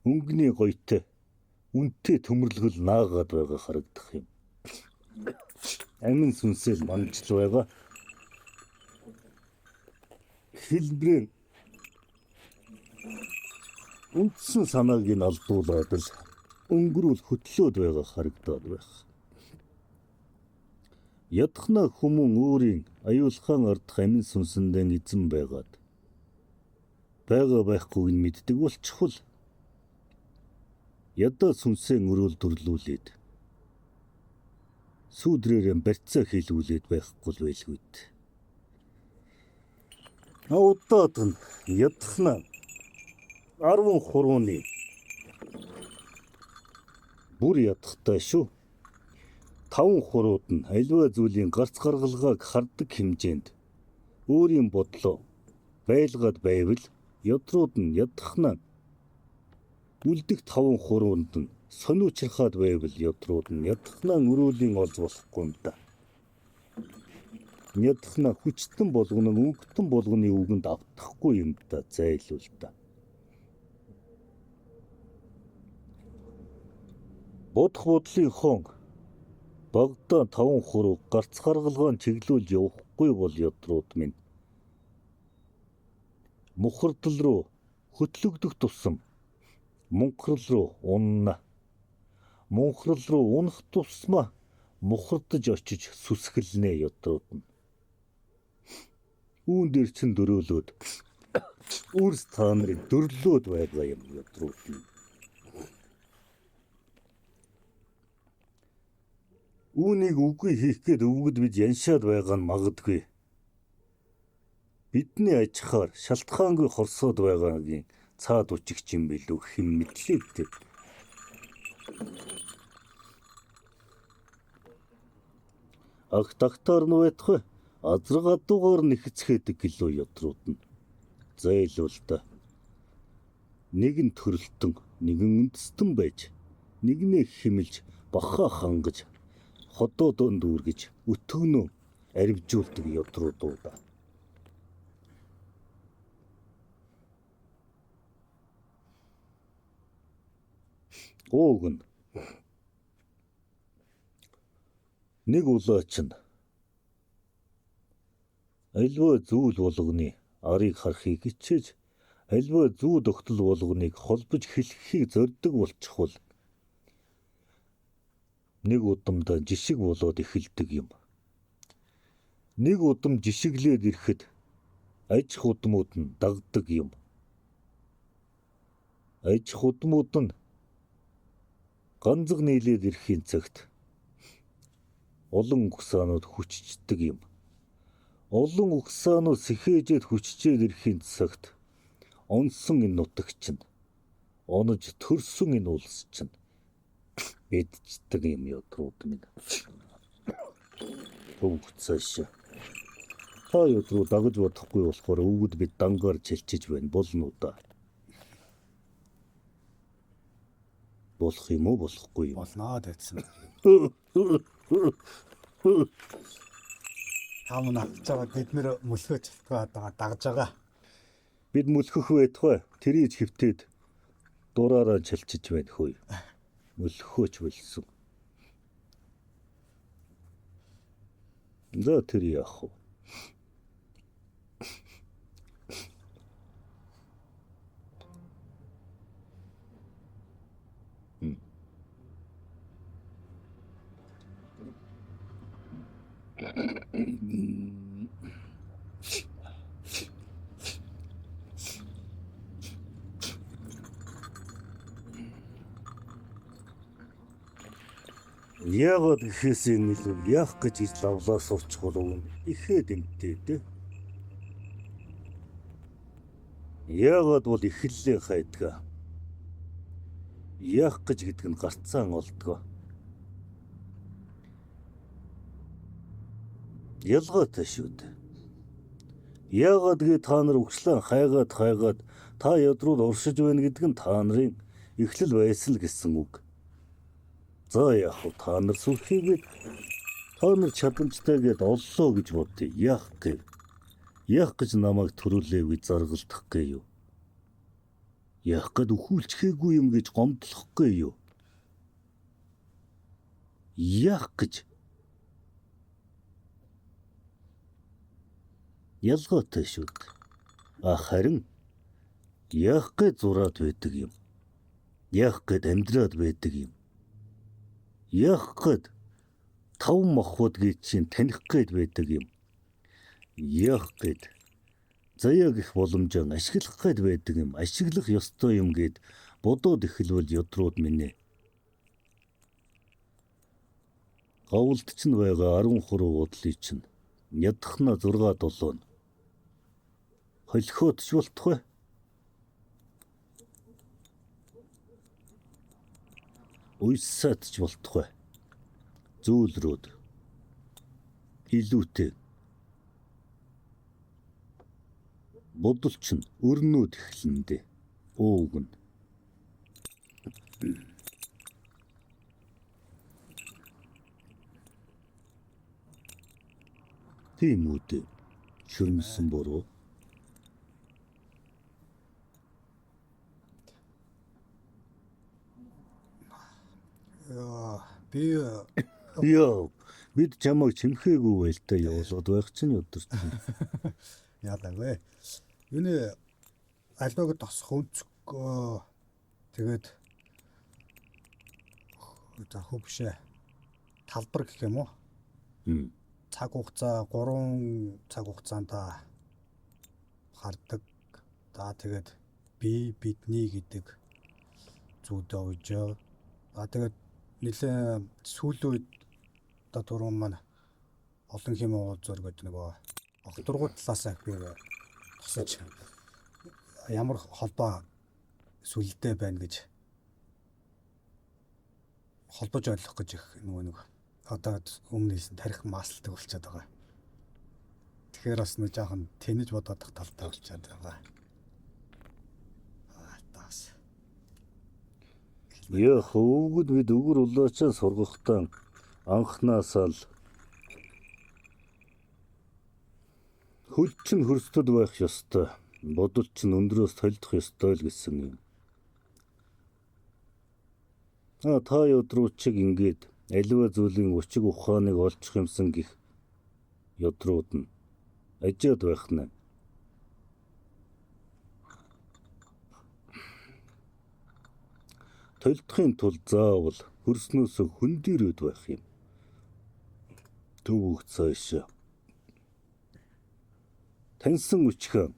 Өнгөний гоётой үнтэй төмөрлөгөл наагаад байгаа харагдах юм. Амин сүнсэл манжл байгаа. Хэлбэрэн үндсэн санааг нь алдуулаад л өнгөрүүл хөтлөөд байгаа харагдаад байх. Ядахна хүмүүн өөрийн аюулхаан ардах амин сүнсэндээ эзэн байгаад байгаа байхгүйг нь мэддэг болчихвол ядаа сүнсээ өрөөл дөрлүүлээд сүудрээрээ барьцаа хийлгүүлээд байхгүй л байлгүйд. Удаад нь ядахна 13-ны бүр ядахтай шүү. 5 хурууд нь альва зүйлийн гарц гаргалгааг хардаг хэмжээнд өөрийн бодлоо байлгаад байвал ядрууд нь ядахна үлдэх 5 хуруунд нь сониучрахад байвал ядрууд нь ядахна өрөөлийн олж болохгүй юм да. Ядахна хүчтэн болгоно өнгөтөн болгоны үгэнд автахгүй юм да зайлуул да. Бодох бодлын хон Багада 5 хуруу гарц гаргалгаан чиглүүлж явахгүй бол ядрууд минь мухардал руу хөтлөгдөх тусам мунхрал руу унна. Мунхрал руу унах тусмаа мухардаж очиж сүсгэлнэ ядрууд нь. Үүн дээр чин дөрөөлөөд үрс та нарыг дөрлөөд байгаа юм ядрууд нь. Үүнийг үгүй хийх гээд өвгөд бид яншаад байгаа нь магадгүй. Бидний ажихаар шалтгаангүй хорсоод байгаагийн цаад учигч юм билүү хэм мэдлээ гэдэг. Ах тагтаар нь байтугай азраг адуугаар нэхэцгээдэг гэлөө ядрууд нь. Зайлуул да. Нэгэн төрөлтөн, нэгэн үндэстэн байж, нэгнээ химэлж, бахаа хангаж, ходоодон дүүргэж, өтгөнөө арвижуулдаг ядруудуу да. Ууг нь нэг улаач нь альва зүйл болгоны арыг харахыг хичээж альва зүү тогтол болгоныг холбож хэлхийг зорддог болчихвол нэг удамдаа жишг болоод эхэлдэг юм. Нэг удам жишглээд ирэхэд аж худмууд нь дагдаг юм. Аж худмууд нь ганцг нийлээд ирэхийн цагт олон угсаанууд хүчждэг юм. Олон угсаанууд сэхээжээд хүчжээд ирэхийн цагт онсон энэ нутагч нь онож төрсөн энэ улс чинь мэдчихдэг юм ядрууд минь. Өвгцөөш. Та ядруу дагаж бодохгүй болохоор өвгөд бид дангаар чилчиж байна болно уу да. Болох юм уу болохгүй юм. Болно дээдсэн. Таамын авч байгаа бид нэр мөлхөө чилтгаа дагж байгаа. Бид мөлхөх байтугай тэрийг хөвтөөд дураараа чилчиж байна хөөе. Мөлхөөч болсон. За тэр яах вэ? Яагаад гэхээс илүү яах гэж иж лавлаа сурчих болов ихэд эмтэй дээ. Яагаад бол ихэллээ хайдгаа. Яах гэж гэдэг нь гарцаан олдгоо. Ялгаатай шүү дээ. Яагаад гээ та нар өгшлэн хайгаад та ядрууд уршиж байна гэдэг нь та нарын эхлэл байсан л гэсэн үг. За яах вэ? Та нар сүрхийгээд та нар чадамжтайгээд оллоо гэж бодъё. Яах гээ? Яах гэж намайг төрүүлээгүй заргалдах гээ юу? Яах гээд өхүүлчихээгүй юм гэж гомдлох гээ юу? Яах гэж? Ялгаатай шүү дээ. Харин яах гээд зураад байдаг юм? Яах гээд амьдраад байдаг юм? Яах гээд тав махбод гэж чинь таних гээд байдаг юм? Яах гээд заяа гэх боломжоо ашиглах гээд байдаг юм? Ашиглах ёстой юм гээд бодоод эхэлвэл ёдрууд минь ээ. Гавлд чинь байгаа 13 бодлыг чинь ядахна 6-7 нь холхиод ч болтох вэ? Уйсаад ч болтох вэ? Зөөлрөөд илүүтэй бодолч нь өрнөд эхлэндээ ууг нь тийм үү дээ. Шүрмсэн буруу. Би Яа, бид чамайг чимхээгүй байлтай явуулаад байх чинь өдөрч. яалагвэ. Юуны альбаг тосох өнцгөө тэгээд за хөвшээ талбар гэх юм уу? Цаг хугацаа 3 цаг хугацаанд хардаг. За тэгээд бидний гэдэг зүйдээ уйжаа. Тэгээд нэлээ сүүлийн үед одоо түрүүн маань олон хэм уулзаар гэдэг нөгөө огторгууд талаас би тусаж ямар холбоо сүлдээ байна гэж холбож ойлгох гэж их нөгөө одоо өмнө хэлсэн тарих маслдаг болчиход байгаа. Тэгэхээр бас нэг жоохон тэнэж бодоод талтай болчиход байгаа. Таас. Яа хөвгөд бид өгөр улаачаа сургахтаа анхнаасаа л хөл чинь хөрсдөд байх ёстой. Бодол чинь өндрөөс толдох ёстой л гэсэн юм. Та ёдрууд чиг ингээд аливаа зүйлийн өчиг ухааныг олчих юмсан гих ёдрууд нь ажиад байх нь. Толдохын тулд заавал хөрснөөсөө хөндөрөөд байх юм. Төвөг цаашаа. Таньсан өчгөн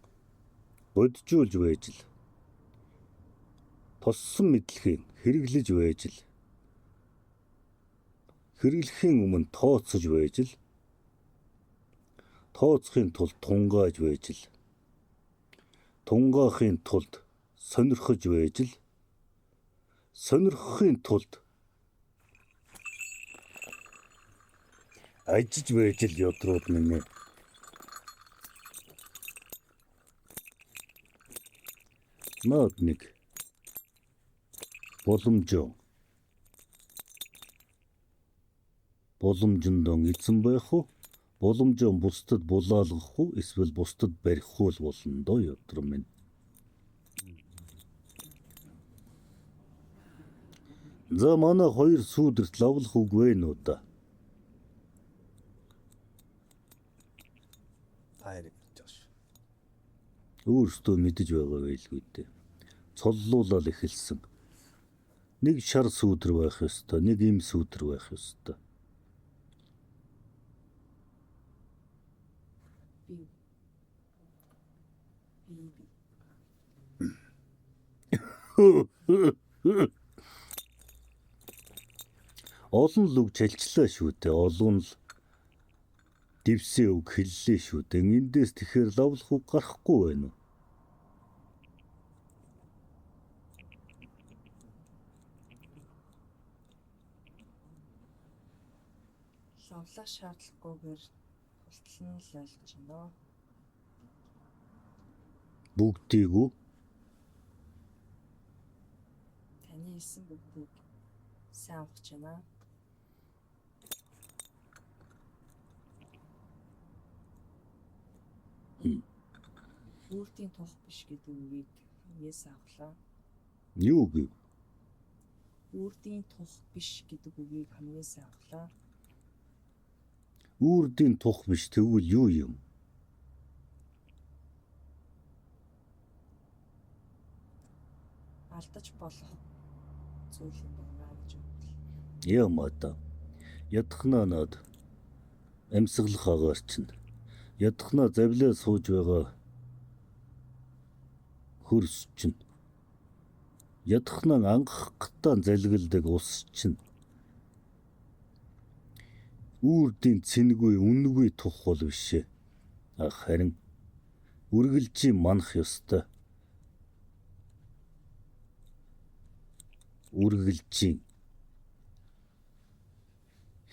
боджуулж байж л. Тоссон мэдлэгийг хэрэглэж байж л. Хэрэглэхийн өмнө тооцож байж л. Тооцохын тулд тунгааж байж л. Тунгаахын тулд сонирхож байж л. Сонирхохын тулд ажиж байж л ёдрууд минь. Наад нэг боломжондон эзэн байх уу? Боломжоо бусдад булаалгах уу? Эсвэл бусдад барих уу болно доо ёдор минь. За манай хоёр сүүдэрт лавлах үг вэ нүү да. Өөрсдөө мэдэж байгаа байлгүй дээ. Цоллуулаад эхэлсэн. Нэг шар сүүдэр байх ёстой, нэг им сүүдэр байх ёстой. Олон л үг чалчлаа шүү дээ. Олон л дивсээ үг хэллээ шүү дээ. Эндээс тэгэхээр лавлах үг гарахгүй байна уу? Лавлах шаардлагагүйгээр хултал нь л ойлгож байна. Бүгдийг үү? Таны хэлсэн бүгдийг сайн ухаж байна. Үрдийн тух биш гэдэг үгийг хамээс авлаа. Юу гэв? Үрдийн тух биш гэдэг үгийг хамээс авлаа. Үрдийн тух биш тэгвэл юу юм? Алдаж болох зүйл юм байна гэж бодлоо. Ямада. Ядахнаа над амьсгалах агаар чинь. Ядахнаа завлаа сууж байгаа хөрс чинь. Ядахнаа ангахтаа залгилдаг ус чинь. Үрдийн цэнгүй үнгүй тух бол бишээ. Харин үргэлжийн манах ёстой. Үргэлжийн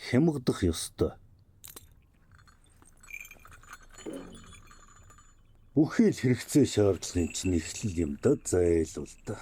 хямгадах ёстой. Бүхий л хэрэгцээ шаардлагын чинь эхлэл юм да зайлвал да.